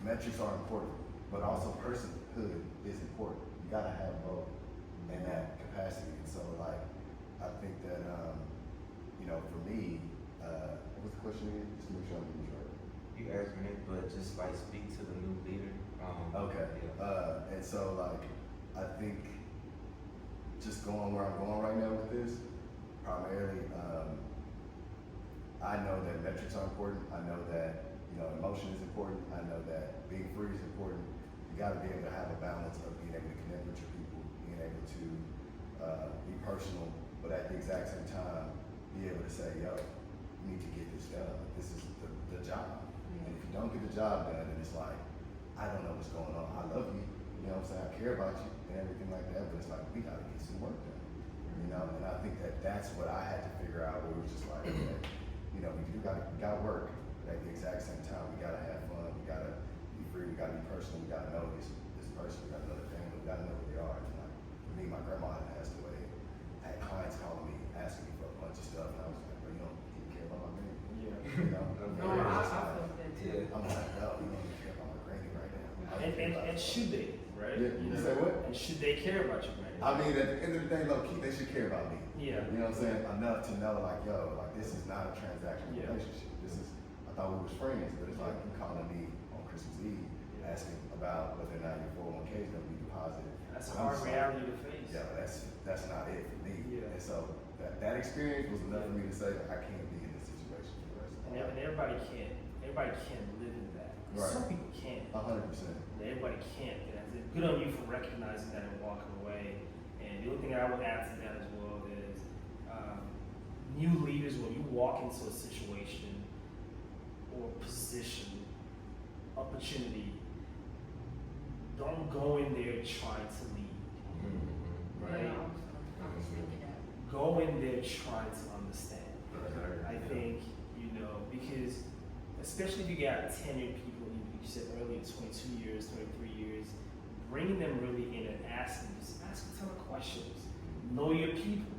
metrics are important, but also personhood is important. You gotta have both in that capacity. And so I think that jumping the track. You answered it, but just like speak to the new leader. Okay. Yeah. And so like, I think just going where I'm going right now with this, primarily, I know that metrics are important. I know that, emotion is important. I know that being free is important. You gotta be able to have a balance of being able to connect with your people, being able to be personal, but at the exact same time, be able to say, yo, you need to get this done. This is the job. And if you don't get the job done, then it's like, I don't know what's going on. I love you, you know what I'm saying? I care about you and everything like that, but it's like, we gotta get some work done, And I think that that's what I had to figure out, where it was just like, okay, we gotta work, but at the exact same time, we gotta have fun, we gotta be free, we gotta be personal, we gotta know this person, we gotta know their family, we gotta know who they are. And like, for me, my grandma had passed away. I had clients calling me, asking me for a bunch of stuff, and I was like, bro, you don't even care about my granny. No, I feel that too. Yeah. I'm like, no, you don't even care about my granny right now. And should they, right? Yeah, you say what? And should they care about you, right? I mean, at the end of the day, low key, they should care about me. Yeah. You know what I'm saying? Enough to know, like, yo, like, this is not a transactional Yeah. relationship. I thought we was friends, but it's like you calling me on Christmas Eve, asking about whether or not your 401k is gonna be deposited. That's a I'm hard sorry. reality to face. Yeah, but that's not it for me. Yeah. And so that experience was enough for me to say, I can't be in this situation for the rest of my life. And everybody can't live in that. Right. Some people can. 100%. And everybody can't. And it's good on you for recognizing that and walking away. And the only thing I would add to that as well is new leaders, when you walk into a situation or position, opportunity, don't go in there trying to lead. Right? Yeah, I was thinking that. Go in there trying to understand. I think, because especially if you got tenured people, you said earlier, 22 years, 23 years, bringing them really in and ask a ton of questions. Know your people.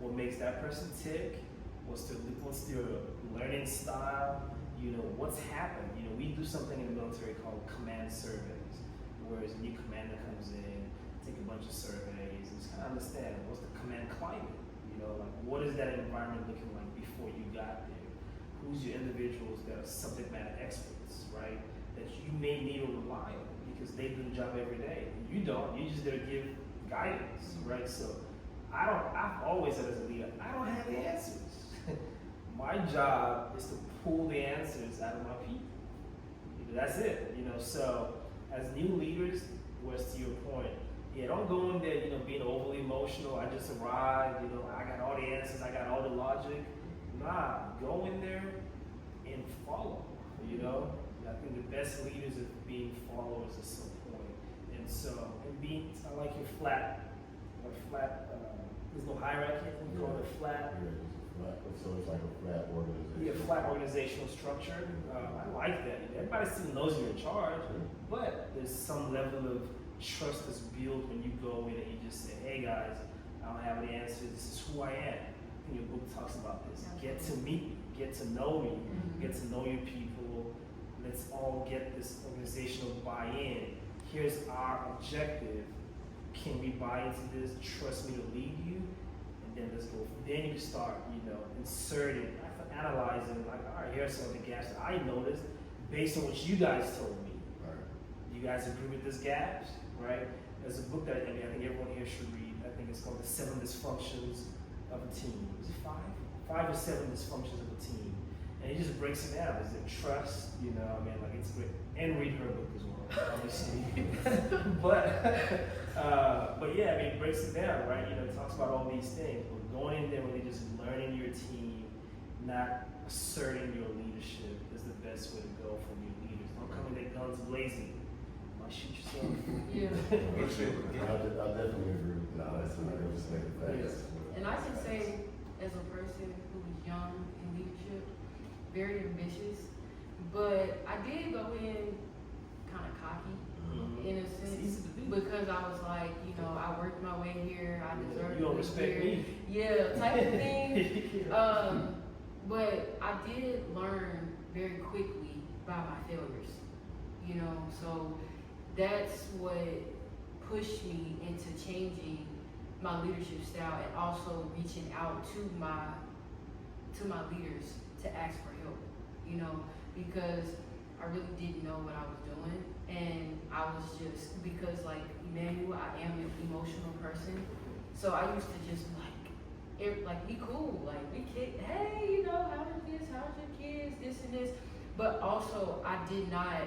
What makes that person tick? What's their learning style? What's happened? We do something in the military called command surveys, whereas a new commander comes in, take a bunch of surveys, and just kind of understand what's the command climate. Like what is that environment looking like before you got there? Who's your individuals that are subject matter experts, right? That you may need to rely on because they do the job every day. You don't. You're just there to give guidance, right? So I've always said as a leader, I don't have the answers. My job is to pull the answers out of my people. That's it. So as new leaders, was to your point, don't go in there, being overly emotional. I just arrived, I got all the answers, I got all the logic. Nah, go in there and follow. I think the best leaders are being followers at some point. And so, I like your flat. There's no hierarchy. We call it flat. So it's like a flat organization. Yeah, flat organizational structure. I like that. Everybody still knows you're in charge, but there's some level of trust that's built when you go in and you just say, hey guys, I don't have any answers. This is who I am. I think your book talks about this. Get to meet me, get to know me, get to know your people. Let's all get this organizational buy-in. Here's our objective. Can we buy into this? Trust me to lead you. Then let's go. Then you start, inserting, analyzing, like, all right, here's some of the gaps that I noticed based on what you guys told me. Right. Do you guys agree with these gaps, right? There's a book that I think everyone here should read. I think it's called The 7 Dysfunctions of a Team. Is it 5? 5 or 7 Dysfunctions of a Team. And it just breaks it down. Is it trust? Like it's great. And read her book as well, obviously. but yeah, it breaks it down, right? It talks about all these things. But going in there really just learning your team, not asserting your leadership is the best way to go from your leaders. Don't come in there guns blazing. You might shoot yourself. Yeah. I definitely agree with that. No, that's what I was just making facts. And I can say, as a person who was young in leadership, very ambitious, but I did go in kind of cocky in a sense because I was like, I worked my way here, I deserve You don't to be respect here. me. Yeah, type of thing. But I did learn very quickly by my failures, so that's what pushed me into changing my leadership style and also reaching out to my leaders to ask for help. you know, because I really didn't know what I was doing. And I was just, because like Emmanuel, I am an emotional person. So I used to just like we cool, like we kick, hey, you know, how's this, how's your kids, this and this. But also I did not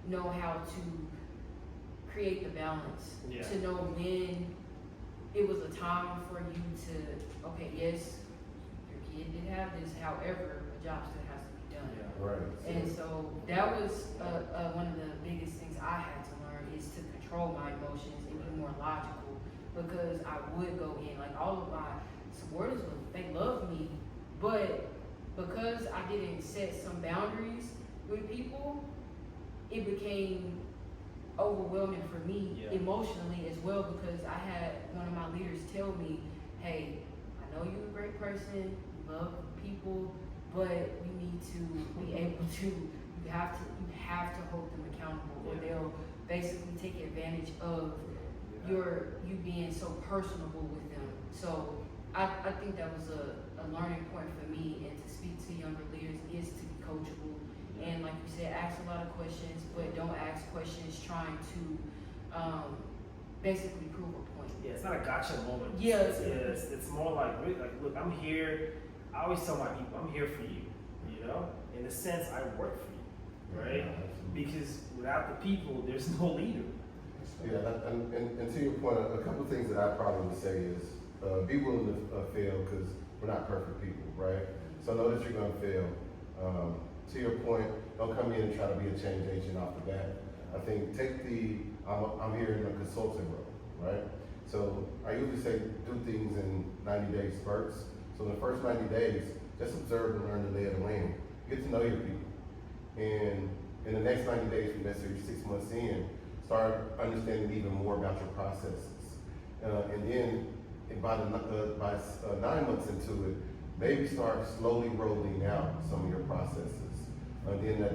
know how to create the balance, to know when it was a time for you to, okay, yes, your kid did have this, however, the job still has to be done. Right. And so that was one of the biggest things I had to learn, is to control my emotions and be more logical, because I would go in, like all of my subordinates, they loved me, but because I didn't set some boundaries with people, it became overwhelming for me emotionally as well, because I had one of my leaders tell me, hey, I know you're a great person, you love people, but you need to be able to, you have to hold them accountable, or they'll basically take advantage of you being so personable with them. So I think that was a learning point for me, and to speak to younger leaders is to be coachable. And like you said, ask a lot of questions, but don't ask questions trying to basically prove a point. Yeah, it's not a gotcha moment. Yeah. It's more like, really, like, look, I'm here. I always tell my people, I'm here for you. You know, in a sense, I work for you, right? Because without the people, there's no leader. Yeah, and to your point, a couple of things that I probably would say is be willing to fail, because we're not perfect people, right? So know that you're going to fail. To your point, don't come in and try to be a change agent off the bat. I think I'm here in a consulting role, right? So I usually say do things in 90-day spurts. So in the first 90 days, just observe and learn the lay of the land. Get to know your people. And in the next 90 days, from necessarily 6 months in, start understanding even more about your processes. And then by 9 months into it, maybe start slowly rolling out some of your processes. Then that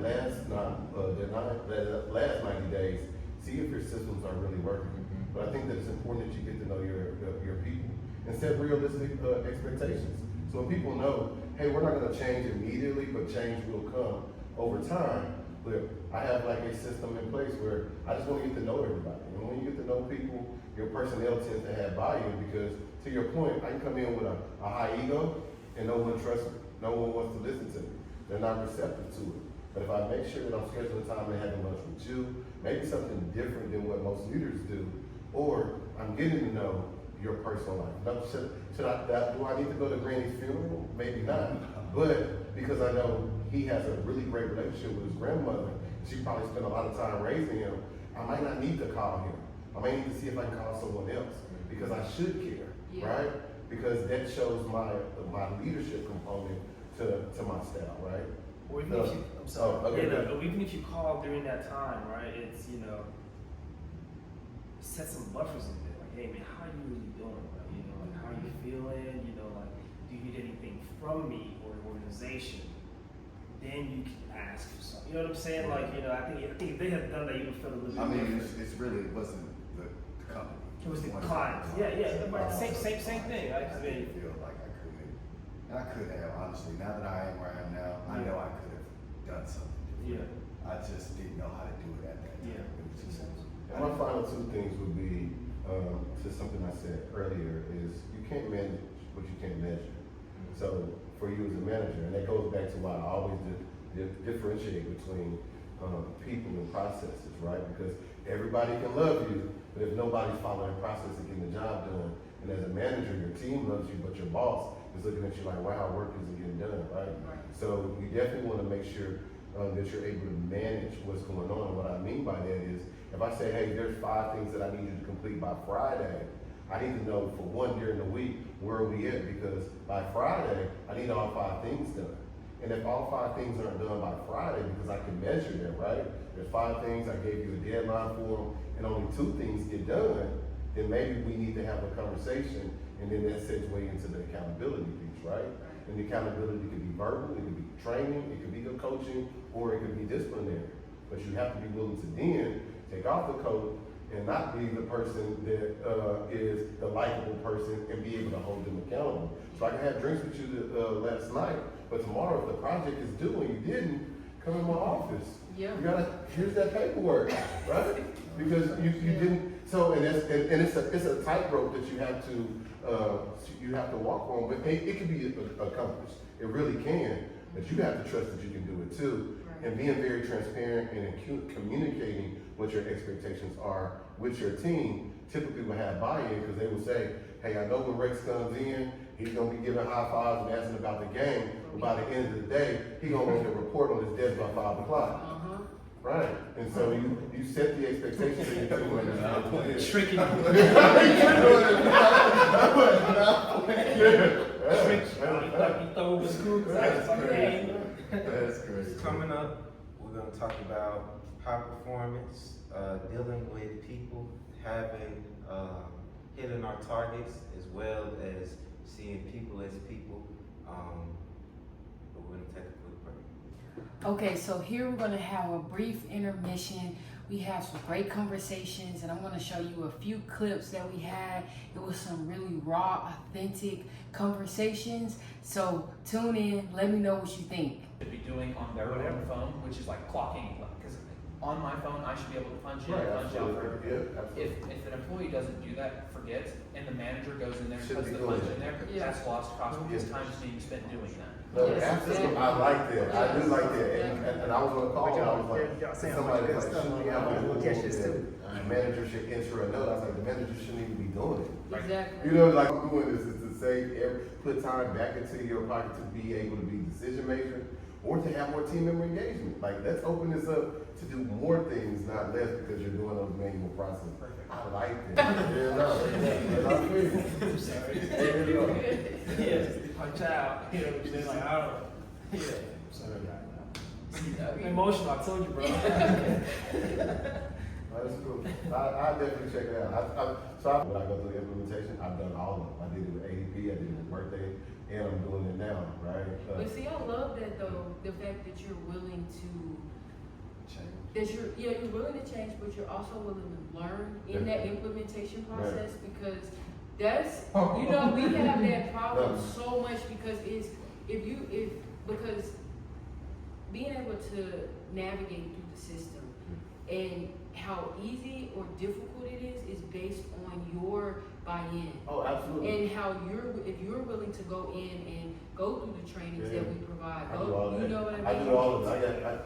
last 90 days, see if your systems are really working. But I think that it's important that you get to know your people and set realistic expectations. So when people know, hey, we're not going to change immediately, but change will come over time. But I have like a system in place where I just want to get to know everybody. And when you get to know people, your personnel tends to have buy-in, because to your point, I can come in with a high ego and no one trusts me. No one wants to listen to me. They're not receptive to it. But if I make sure that I'm scheduling time and having lunch with you, maybe something different than what most leaders do, or I'm getting to know your personal life. Now, do I need to go to Granny's funeral? Maybe not. But because I know he has a really great relationship with his grandmother, she probably spent a lot of time raising him, I might not need to call him. I might need to see if I can call someone else, because I should care, right? Because that shows my leadership component to my style, right? Or even if you, I'm sorry, okay, even if you call during that time, right? It's, set some buffers in there. Like, hey man, how are you really doing? Like, like how are you feeling? Like, do you need anything from me or the organization? Then you can ask for something. You know what I'm saying? Like, I think if they had done that, you would feel a little bit different. It's really, it wasn't the company. It was the client. Yeah. But same thing. Right? I didn't feel like I could. And I could have, honestly. Now that I am where I am now, I know I could have done something different. I just didn't know how to do it at that time. Yeah. It was just, And my final two things would be, to something I said earlier, is you can't manage what you can't measure. So for you as a manager, and that goes back to why I always differentiate between people and processes, right? Because everybody can love you, but if nobody's following process and getting the job done, and as a manager, your team loves you, but your boss is looking at you like, wow, work isn't getting done, right? So you definitely want to make sure that you're able to manage what's going on. And what I mean by that is, if I say, hey, there's 5 things that I need you to complete by Friday, I need to know for one during the week, where are we at? Because by Friday, I need all 5 things done. And if all 5 things aren't done by Friday, because I can measure them, right? There's 5 things, I gave you a deadline for them, and only 2 things get done, then maybe we need to have a conversation, and then that segues into the accountability piece, right? And the accountability could be verbal, it could be training, it could be the coaching, or it could be disciplinary. But you have to be willing to then take off the coat, and not be the person that is the likable person and be able to hold them accountable. So I can have drinks with you last night, but tomorrow if the project is due and you didn't, come in my office. Yeah. You gotta, here's that paperwork, right? Because you didn't, so, and it's a tightrope that you have to walk on, but it can be accomplished. It really can, but you have to trust that you can do it too. Right. And being very transparent and communicating what your expectations are with your team typically will have buy-in because they will say, hey, I know when Rex comes in, he's gonna be giving high fives and asking about the game, but by the end of the day, he's gonna make a report on his desk by 5 o'clock. Right, and so you set the expectations that you're doing. Shrinking. That's great. Coming up, we're going to talk about high performance, dealing with people, having hitting our targets, as well as seeing people as people. But we're going to take a quick break. Okay, so here we're going to have a brief intermission. We have some great conversations, and I'm going to show you a few clips that we had. It was some really raw, authentic conversations. So tune in, let me know what you think. Should be doing on their own phone, which is like clocking, because on my phone I should be able to punch in, Right, punch out. absolutely. Yeah, If absolutely. an employee doesn't do that, forgets, and the manager goes in there and Should puts be the doing punch it. in there, Yeah. that's lost cost because Yeah. time's being spent doing that. No, Yes, absolutely, exactly. I like that, I do Yes. like that, and I was on a call, and I was like, y'all saying somebody good was like, stuff. should we have a We'll rule catch this that too. the manager should enter a note? I was like, the manager shouldn't even be doing it. Exactly. You know, like I'm doing this is to save, put time back into your pocket to be able to be decision maker or to have more team member engagement. Like, let's open this up to do more things, not less, because you're doing those manual processes. I like that. Yeah, no, yeah, I feel you. I'm sorry. There we go. Yes, punch out. You know, just like, I don't. Yeah. I'm sorry, I'm emotional. I told you, bro. That's cool. I definitely check it out. When I go through the implementation, I've done all of them. I did it with ADP, I did it with Workday, and I'm doing it now, right? But see, I love that though, the fact that you're willing to, you're willing to change, but you're also willing to learn in that implementation process because that's, we have that problem so much because because being able to navigate through the system and how easy or difficult it is based on your buy-in. Oh, absolutely. And how if you're willing to go in and go through the trainings that we provide, I do all you that. know what I mean? I do all the time.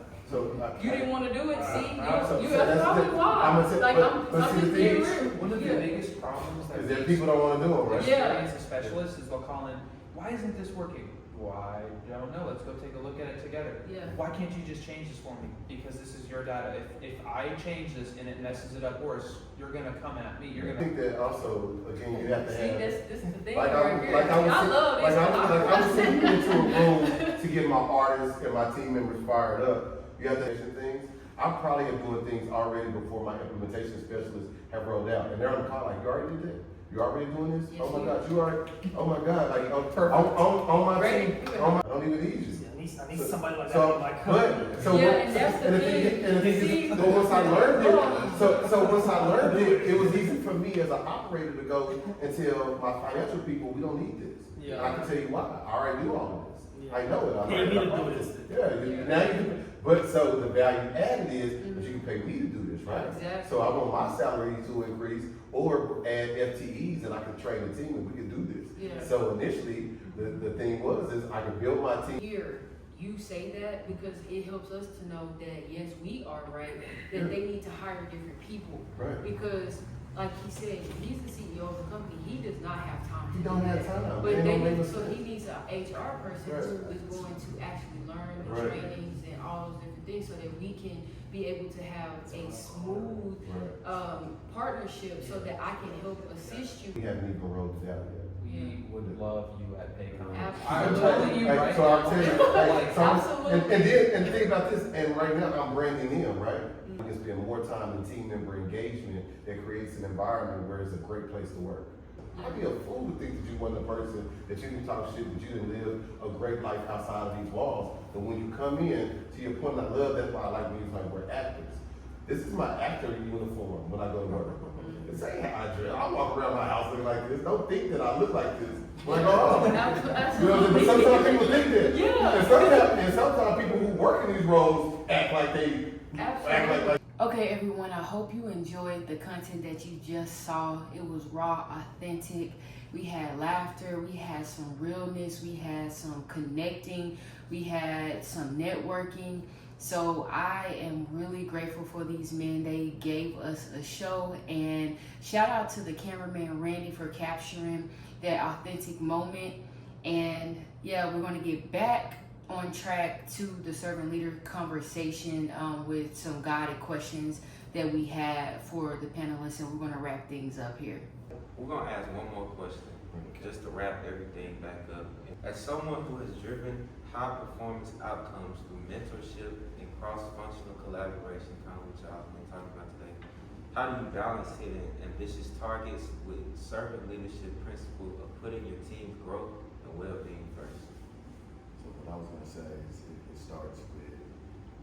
You didn't want to do it, see? so That's that's probably the- why. I'm gonna say- Like, but I'm see, just the being thing is, real. One of the Yeah. biggest problems that Is that people don't want to do it, right? Yeah. experience as specialists is they'll call in, why isn't this working? Why, I don't know, let's go take a look at it together. Yeah. Why can't you just change this for me? Because this is your data. If I change this and it messes it up worse, you're gonna come at me, you're I gonna. think that also, again, you have to See, have. this is the thing Like right here. I I love this. I was sitting into a room to get my artists and my team members fired up. You have to mention things. I probably am doing things already before my implementation specialists have rolled out. And they're on the call like, you already did that? You already doing this? Yes, Oh my we God, you already, oh my God, like on my Ready. team, I don't even need you. I need somebody like that So, in my but, company. so, Yeah, what- and that's the and the thing. thing, and the thing See? is, but once I learned it, so once I learned it, it was easy for me as an operator to go and tell my financial people, we don't need this. Yeah. And I can tell you why, I already do all of this. Yeah. I know it. I Pay me to learned do it. this. Yeah, now you do. But so the value added is, but you can pay me to do this, right? Exactly. So I want my salary to increase or add FTEs and I can train the team and we can do this. Yeah. So initially, the thing is I can build my team. Here, you say that because it helps us to know that yes, we are right, that they need to hire different people. Right. Because, like he said, he's the CEO of the company, he does not have time to He do don't have that. time. But It they don't make need, no so sense. he needs an HR person Right. who is going to actually learn the Right. trainings and all those different things so that we can be able to have a smooth Right. partnership so that I can help assist you. We haven't even rolled it out yet. We would love you at Paycom. Absolutely. I'm telling you Hey, right so I'll now. tell you, hey, so Absolutely. and think about this, and right now I'm branding them, right? We can spend more time in team member engagement that creates an environment where it's a great place to work. I'd be a fool to think that you wasn't a person, that you didn't talk shit, that you didn't live a great life outside of these walls. But when you come in, to your point, I love that's why I like when you like we're actors. This is my actor uniform when I go to work. This ain't how I dress. I walk around my house looking like this. Don't think that I look like this when I go home. You know, Absolutely. but sometimes people think that. Yeah. And sometimes people who work in these roles act like they Absolutely. like. Okay, everyone, I hope you enjoyed the content that you just saw. It was raw, authentic. We had laughter, we had some realness, we had some connecting, we had some networking. So I am really grateful for these men. They gave us a show, and shout out to the cameraman Randy for capturing that authentic moment. And yeah, we're going to get back on track to the servant leader conversation with some guided questions that we had for the panelists, and we're going to wrap things up here. We're gonna ask one more question, just to wrap everything back up. As someone who has driven high performance outcomes through mentorship and cross-functional collaboration, kind of what y'all been talking about today, how do you balance hitting ambitious targets with servant leadership principle of putting your team's growth and well-being first? So what I was gonna say is it starts with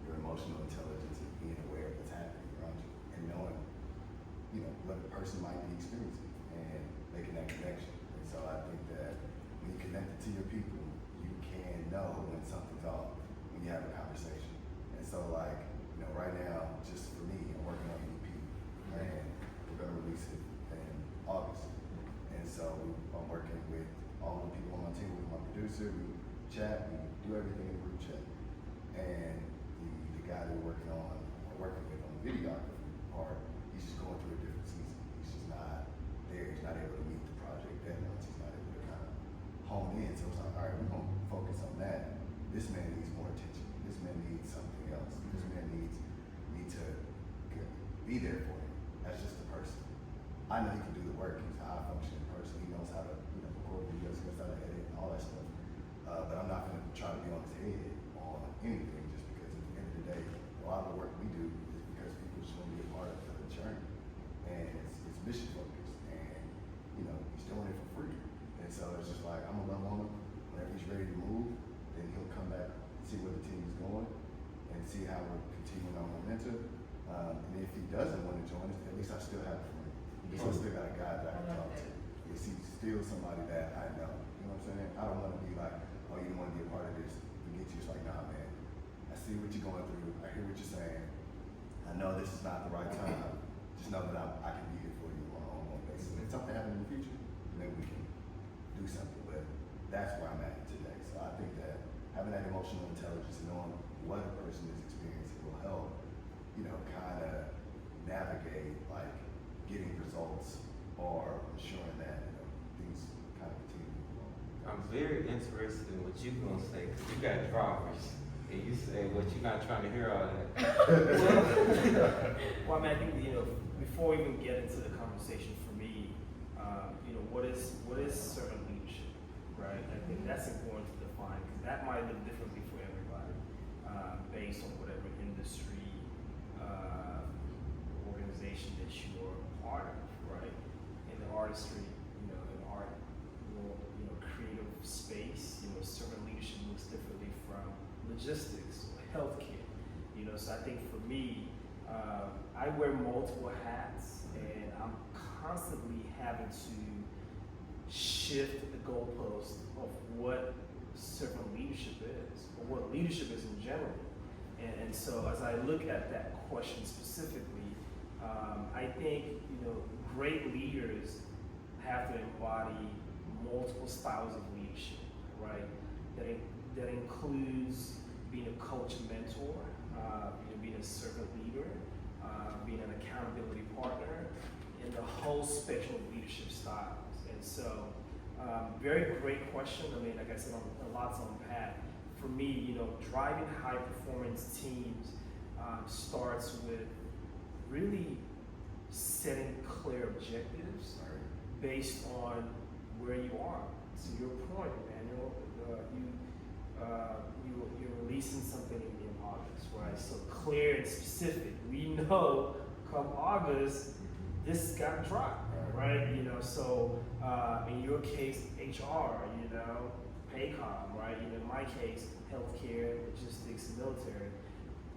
your emotional intelligence and being aware of what's happening around you and knowing, what a person might be experiencing and making that connection. And so I think that when you connect it to your people, you can know when something's off when you have a conversation. And so right now, just for me, I'm working on EP and we're gonna release it in August. And so I'm working with all the people on my team, with my producer, we chat, we do everything in group chat. And the guy that we're working with on the videography part, he's just going through a different season. He's just not there. He's not able to meet the project deadlines. He's not able to kind of hone in. So it's like, all right, we're going to focus on that. This man needs more attention. This man needs something else. This man needs me to be there for him. That's just a person. I know he can do the work. He's a high functioning person. He knows how to record videos, he knows how to edit and all that stuff. But I'm not going to try to be on his head on anything just because at the end of the day, a lot of the work we do is because people just want to be a part of the journey. And it's mission focused, and he's doing it for free. And so it's just like, I'm gonna love on him. Whenever he's ready to move, then he'll come back and see where the team is going and see how we're continuing our momentum. And if he doesn't want to join us, at least I still have a friend. So I still got a guy that I can talk to. He's still somebody that I know. You know what I'm saying? I don't want to be like, oh, you don't want to be a part of this. Forget you. It's like, nah, man. I see what you're going through. I hear what you're saying. I know this is not the right time. Just know that I can be here for you on an ongoing basis. If something happens in the future, then we can do something. But that's where I'm at today. So I think that having that emotional intelligence and knowing what a person is experiencing will help, kind of navigate getting results or ensuring that things kind of continue to move along. I'm very interested in what you're gonna say, because you got drawers, and you say what you're not trying to hear all that. Well, I think before we even get into the conversation, for me, what is servant leadership, right? I think that's important to define, because that might look differently for everybody, based on whatever industry, organization that you're part of, right? In the artistry, in art, creative space, servant leadership looks differently from logistics or healthcare. So I think for me, I wear multiple hats, and I'm constantly having to shift the goalpost of what servant leadership is, or what leadership is in general. And so as I look at that question specifically, I think great leaders have to embody multiple styles of leadership, right? That includes being a coach and mentor, being a servant leader, being an accountability partner, and the whole spectrum of leadership styles. And so, very great question. I mean, like I said, a lot to unpack. For me, driving high performance teams starts with really setting clear objectives based on where you are. To your point, Emmanuel, you're releasing something in August, right? So clear and specific. We know come August, this got dropped, right? So in your case, HR, Paycom, right? In my case, healthcare, logistics, military.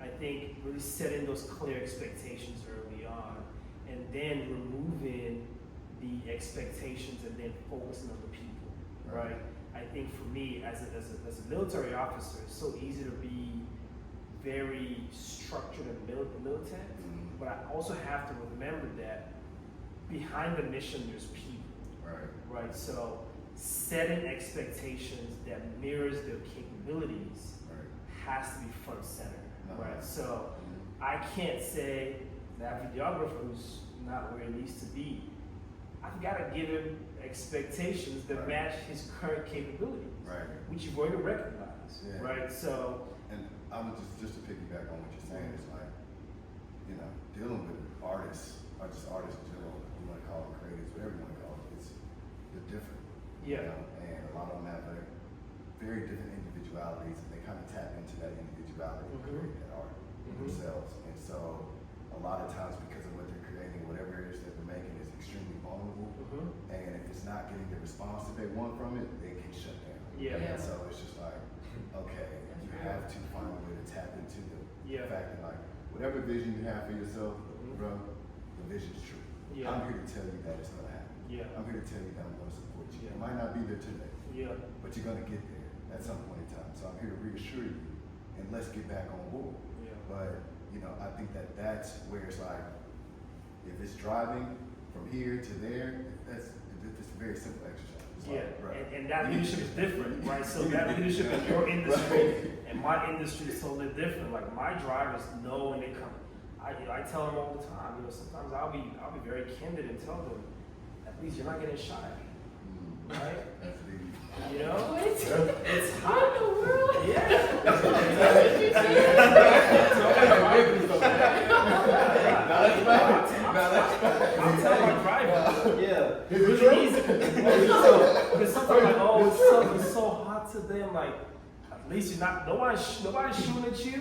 I think really setting those clear expectations early on, and then removing the expectations and then focusing on the people, right? I think for me, as a military officer, it's so easy to be very structured and militant, but I also have to remember that behind the mission, there's people, right? So setting expectations that mirrors their capabilities has to be front and center, right? So I can't say that videographer who's not where he needs to be, I've got to give him expectations that match his current capabilities, which you've already recognized, right? So, and I would just to piggyback on what you're saying is like, you know, dealing with artists, or just artists in general, you want to call them creatives, whatever you want to call them, they're different. You know? And a lot of them have like very different individualities, and they kind of tap into that individuality and create that art themselves. And so, a lot of times, because of what they're creating, whatever it is that they're making is extremely vulnerable. And if it's not getting the response that they want from it, they can shut down. And so it's just like, okay, you have to find a way to tap into the fact that like, whatever vision you have for yourself, bro, the vision's true. I'm here to tell you that it's gonna happen. I'm here to tell you that I'm gonna support you. It might not be there today, but you're gonna get there at some point in time. So I'm here to reassure you, and let's get back on board. But you know, I think that that's where it's like, if it's driving from here to there, it's a very simple exercise. It's and that leadership is different, right? So that leadership in your industry and my industry is totally different. Like my drivers know when they come. I tell them all the time. You know, sometimes I'll be very candid and tell them, at least you're not getting shot at, right? You know, it's hot in the world. I'll tell my driver. It's really easy. Because sometimes like, oh, it's so hot today. I'm like, at least you're not. Nobody's shooting at you.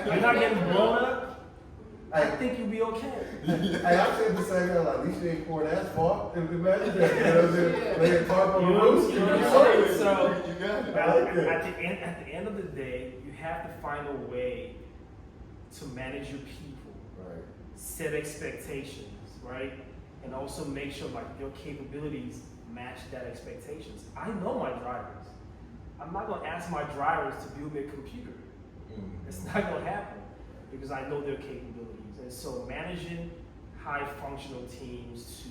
You're not getting blown up. I think you'll be okay. Hey, I said the same thing, like, at least you ain't pouring asphalt. Imagine that, you know what I'm saying? Laying tarp on the roof. You know what I'm saying? So, at the end of the day, you have to find a way to manage your people, set expectations, right? And also make sure like your capabilities match that expectations. I know my drivers. I'm not gonna ask my drivers to build me a computer. It's not gonna happen because I know their capabilities. And so managing high functional teams to,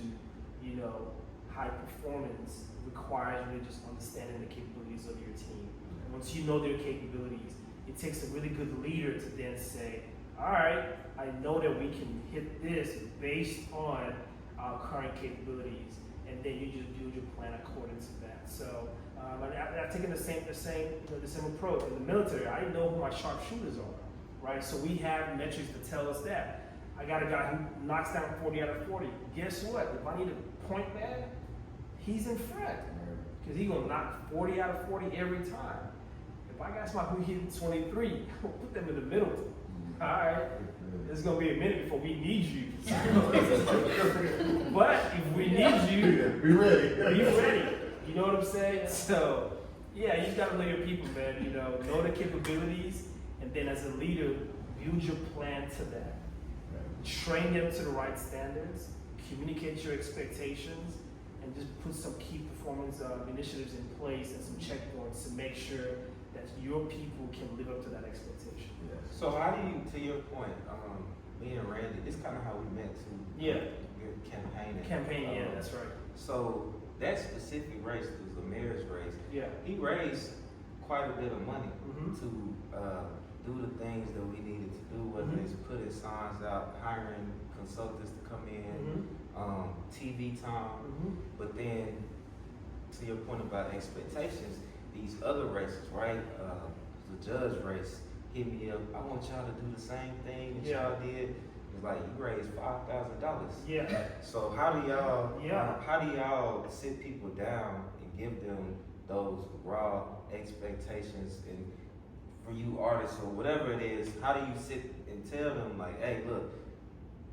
you know, high performance requires really just understanding the capabilities of your team. And once you know their capabilities, it takes a really good leader to then say, all right, I know that we can hit this based on our current capabilities, and then you just build your plan according to that. So I've taken the same approach. In the military, I know who my sharpshooters are, right? So we have metrics to tell us that. I got a guy who knocks down 40 out of 40. Guess what? If I need a point man, he's in front, because he's gonna knock 40 out of 40 every time. If I got somebody who hit 23, I'm gonna put them in the middle. All right, it's gonna be a minute before we need you. But if we need you, be ready. Be ready. You know what I'm saying? So, yeah, you just gotta know your people, man. You know the capabilities, and then as a leader, build your plan to that. Train them to the right standards. Communicate your expectations, and just put some key performance initiatives in place and some checkpoints to make sure that your people can live up to that expectation. So how do you, to your point, me and Randy, it's kind of how we met too. Your campaign. That's right. So that specific race was the mayor's race. He raised quite a bit of money to do the things that we needed to do, whether it's putting signs out, hiring consultants to come in, TV time. But then, to your point about expectations, these other races, right? The judge race hit me up. I want y'all to do the same thing that y'all did. It's like you raised $5,000. So how do y'all sit people down and give them those raw expectations? And for you artists or whatever it is, how do you sit and tell them like, hey, look,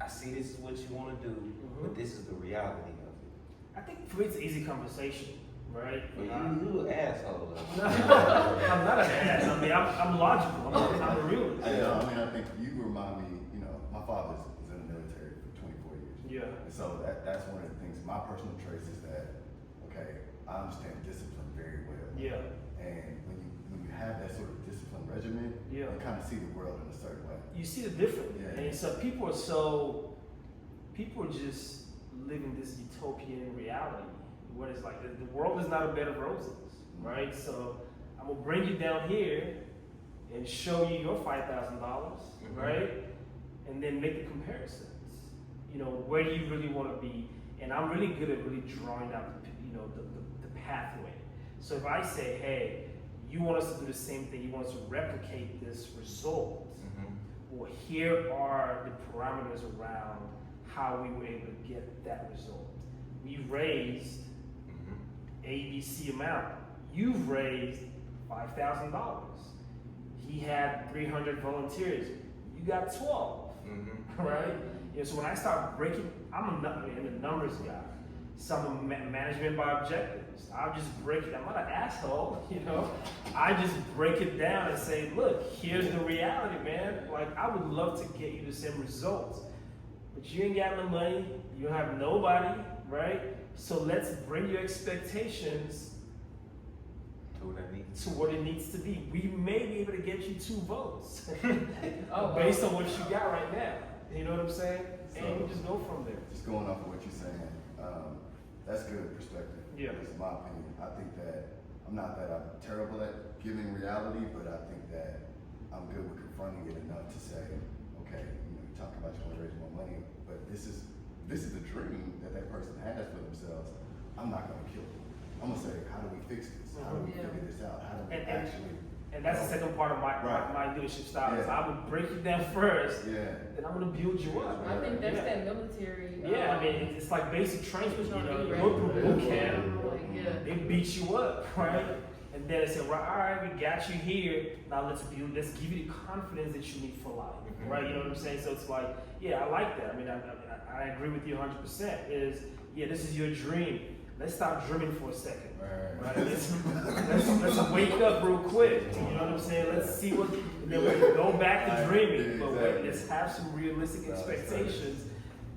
I see this is what you want to do, but this is the reality of it? I think for me it's an easy conversation, right? Well, you an asshole. I'm not an ass. I mean, I'm logical. I'm a realist. I think you remind me, my father was in the military for 24 years. Yeah. And so that's one of the things, my personal traits is that, okay, I understand discipline very well. Yeah. And when you have that sort of discipline regimen, Yeah. you kind of see the world in a certain way. You see the difference. Yeah. And so people are just living this utopian reality. What is like, the world is not a bed of roses, right? So I'm gonna bring you down here and show you your $5,000, right? And then make the comparisons. Where do you really want to be? And I'm really good at really drawing out the pathway. So if I say, hey, you want us to do the same thing, you want us to replicate this result, well, here are the parameters around how we were able to get that result. We raised ABC amount. You've raised $5,000. He had 300 volunteers. You got 12, right? So when I start breaking, I'm a numbers guy. So I'm a management by objectives. I'll just break it. I'm not an asshole, I just break it down and say, look, here's the reality, man. Like, I would love to get you the same results, but you ain't got no money. You don't have nobody, right? So let's bring your expectations to what it needs to be. We may be able to get you 2 votes based on what you got right now. You know what I'm saying? So, and we just go from there. Just going off of what you're saying, that's good perspective. Yeah. That's my opinion. I think that I'm terrible at giving reality, but I think that I'm good with confronting it enough to say, okay, you talk about you want to raise more money, but this is the dream that person has for themselves. I'm not going to kill them. I'm going to say, how do we fix this? How do we figure this out? How do we actually? And that's the second part of my leadership style. Is I would break you down first, then I'm going to build you up. I think that's that military. I mean, it's like basic training. You go through boot camp, they beat you up, right? And then they say, well, all right, we got you here. Now let's give you the confidence that you need for life, right? You know what I'm saying? So it's like, I like that. I mean, I agree with you 100%. This is your dream. Let's stop dreaming for a second. Right? Let's wake up real quick. You know what I'm saying? Let's see what, and then we go back to dreaming. But wait, let's have some realistic expectations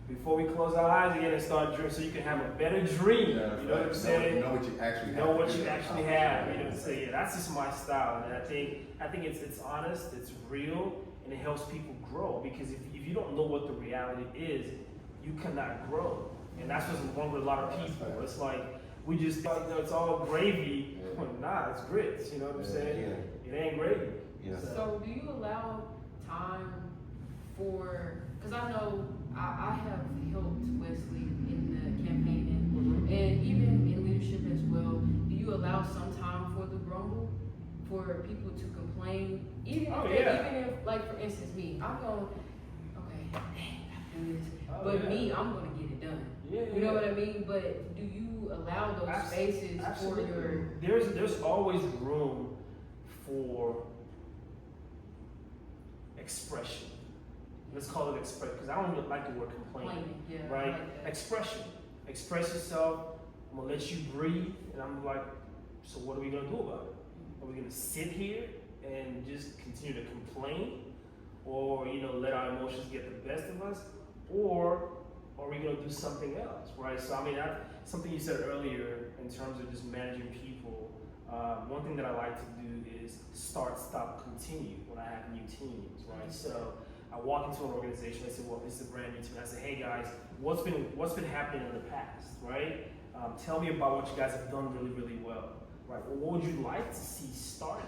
before we close our eyes again and start dreaming, so you can have a better dream. You know what I'm saying? Know what you actually have. Know what you actually have. You know what I'm saying? That's just my style, and I think it's honest, it's real, and it helps people grow. Because if you don't know what the reality is, you cannot grow. And that's what's wrong with a lot of people. It's like, we just thought, it's all gravy. Nah, it's grits, you know what I'm saying? It ain't gravy. So do you allow time for, because I know I have helped Wesley in the campaigning, and even in leadership as well. Do you allow some time for the grumble, for people to complain? Even if, like, for instance, me, I'm going, okay, dang, I do this. But me, I'm going to get it done. You know what I mean? But do you allow those spaces for your... There's always room for expression. Let's call it expression, because I don't really like the word complaining. Right? Like expression. Express yourself. I'm going to let you breathe. And I'm like, so what are we going to do about it? Are we going to sit here and just continue to complain? Or, let our emotions get the best of us? Or are we going to do something else, right? So, I mean, something you said earlier in terms of just managing people, one thing that I like to do is start, stop, continue when I have new teams, right? So I walk into an organization, I say, well, this is a brand new team. I say, hey guys, what's been happening in the past, right? Tell me about what you guys have done really, really well, right? Well, what would you like to see started?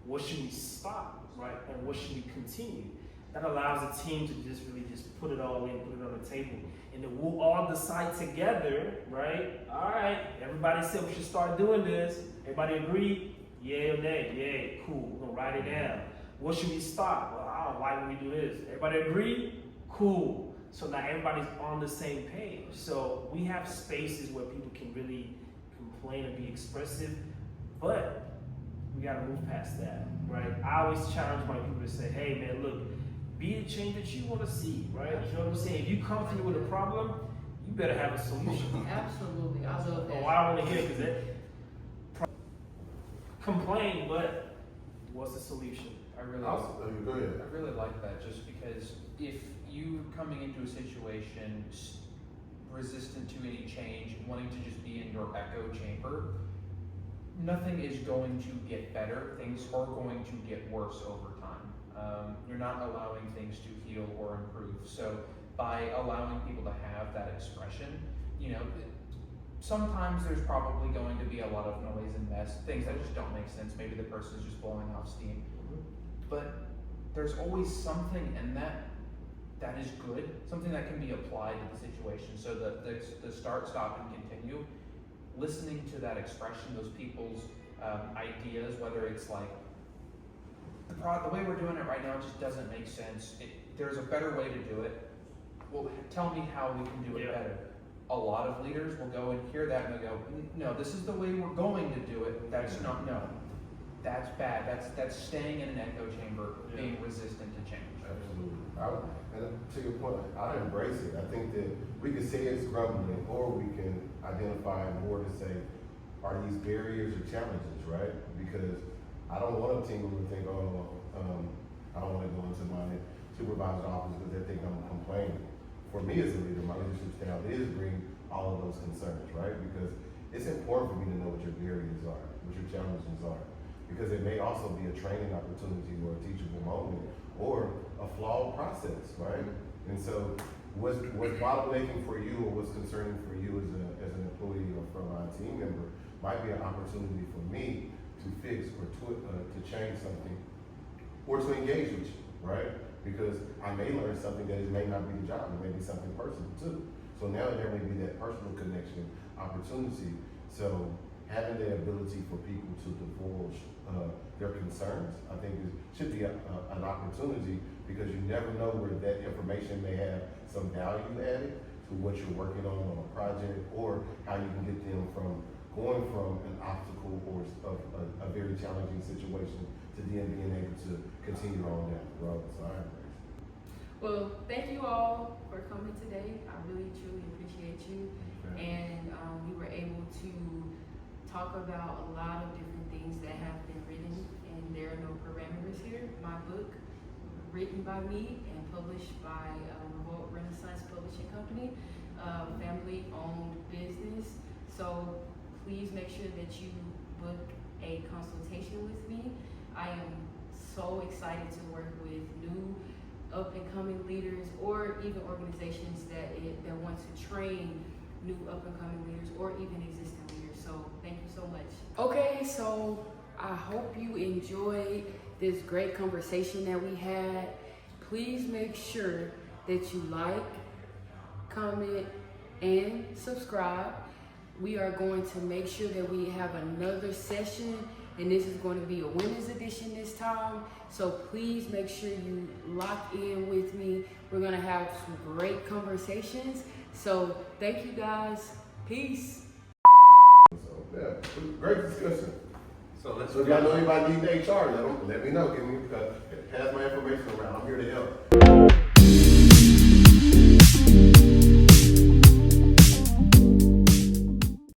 What should we stop, right? And what should we continue? That allows the team to just really just put it all in, put it on the table. And then we'll all decide together, right? All right, everybody said we should start doing this. Everybody agree? Yay or nay? Yay, cool, we're gonna write it down. What should we stop? Well, I don't like when we do this. Everybody agree? Cool. So now everybody's on the same page. So we have spaces where people can really complain and be expressive, but we gotta move past that, right? I always challenge my people to say, hey man, look, be the change that you want to see, right? You know what I'm saying? If you come to me with a problem, you better have a solution. Absolutely, I love that. Oh, I don't want to hear it because complain, but What's the solution? I really, Go ahead. I really like that, just because if you coming into a situation resistant to any change, wanting to just be in your echo chamber, nothing is going to get better. Things are going to get worse over time. You're not allowing things to heal or improve. So by allowing people to have that expression, you know, sometimes there's probably going to be a lot of noise and mess, things that just don't make sense. Maybe the person's just blowing off steam. But there's always something in that that is good, something that can be applied to the situation. So the start, stop, and continue, listening to that expression, those people's ideas, whether it's like, the way we're doing it right now just doesn't make sense. There's a better way to do it. Well, tell me how we can do it better. A lot of leaders will go and hear that and they'll go, no, this is the way we're going to do it. That's not, no. That's bad. That's staying in an echo chamber, being resistant to change. Absolutely. And to your point, I embrace it. I think that we can say it's grumbling, or we can identify more to say, are these barriers or challenges, right? Because I don't want a team member to think, I don't want to go into my supervisor's office because they think I'm complaining. For me as a leader, my leadership style is bring all of those concerns, right? Because it's important for me to know what your barriers are, what your challenges are. Because it may also be a training opportunity or a teachable moment or a flawed process, right? And so what's bottlenecking for you or what's concerning for you as an employee or frontline team member might be an opportunity for me to fix or to change something or to engage with you, right? Because I may learn something that it may not be the job, it may be something personal too. So now there may be that personal connection opportunity. So having the ability for people to divulge their concerns, I think should be an opportunity, because you never know where that information may have some value added to what you're working on a project, or how you can get them from going from an obstacle or a very challenging situation to then being able to continue on down the road. So I embrace it. Well, thank you all for coming today. I really, truly appreciate you. And we were able to talk about a lot of different things that have been written, and there are no parameters here. My book, written by me and published by Revolt Renaissance Publishing Company, family-owned business. So please make sure that you book a consultation with me. I am so excited to work with new up-and-coming leaders, or even organizations that want to train new up-and-coming leaders or even existing leaders. So thank you so much. Okay, so I hope you enjoyed this great conversation that we had. Please make sure that you like, comment, and subscribe. We are going to make sure that we have another session, and this is going to be a women's edition this time. So please make sure you lock in with me. We're going to have some great conversations. So thank you guys. Peace. So yeah, great discussion. So let's So if y'all know anybody needs HR, let me know. Pass my information around. I'm here to help.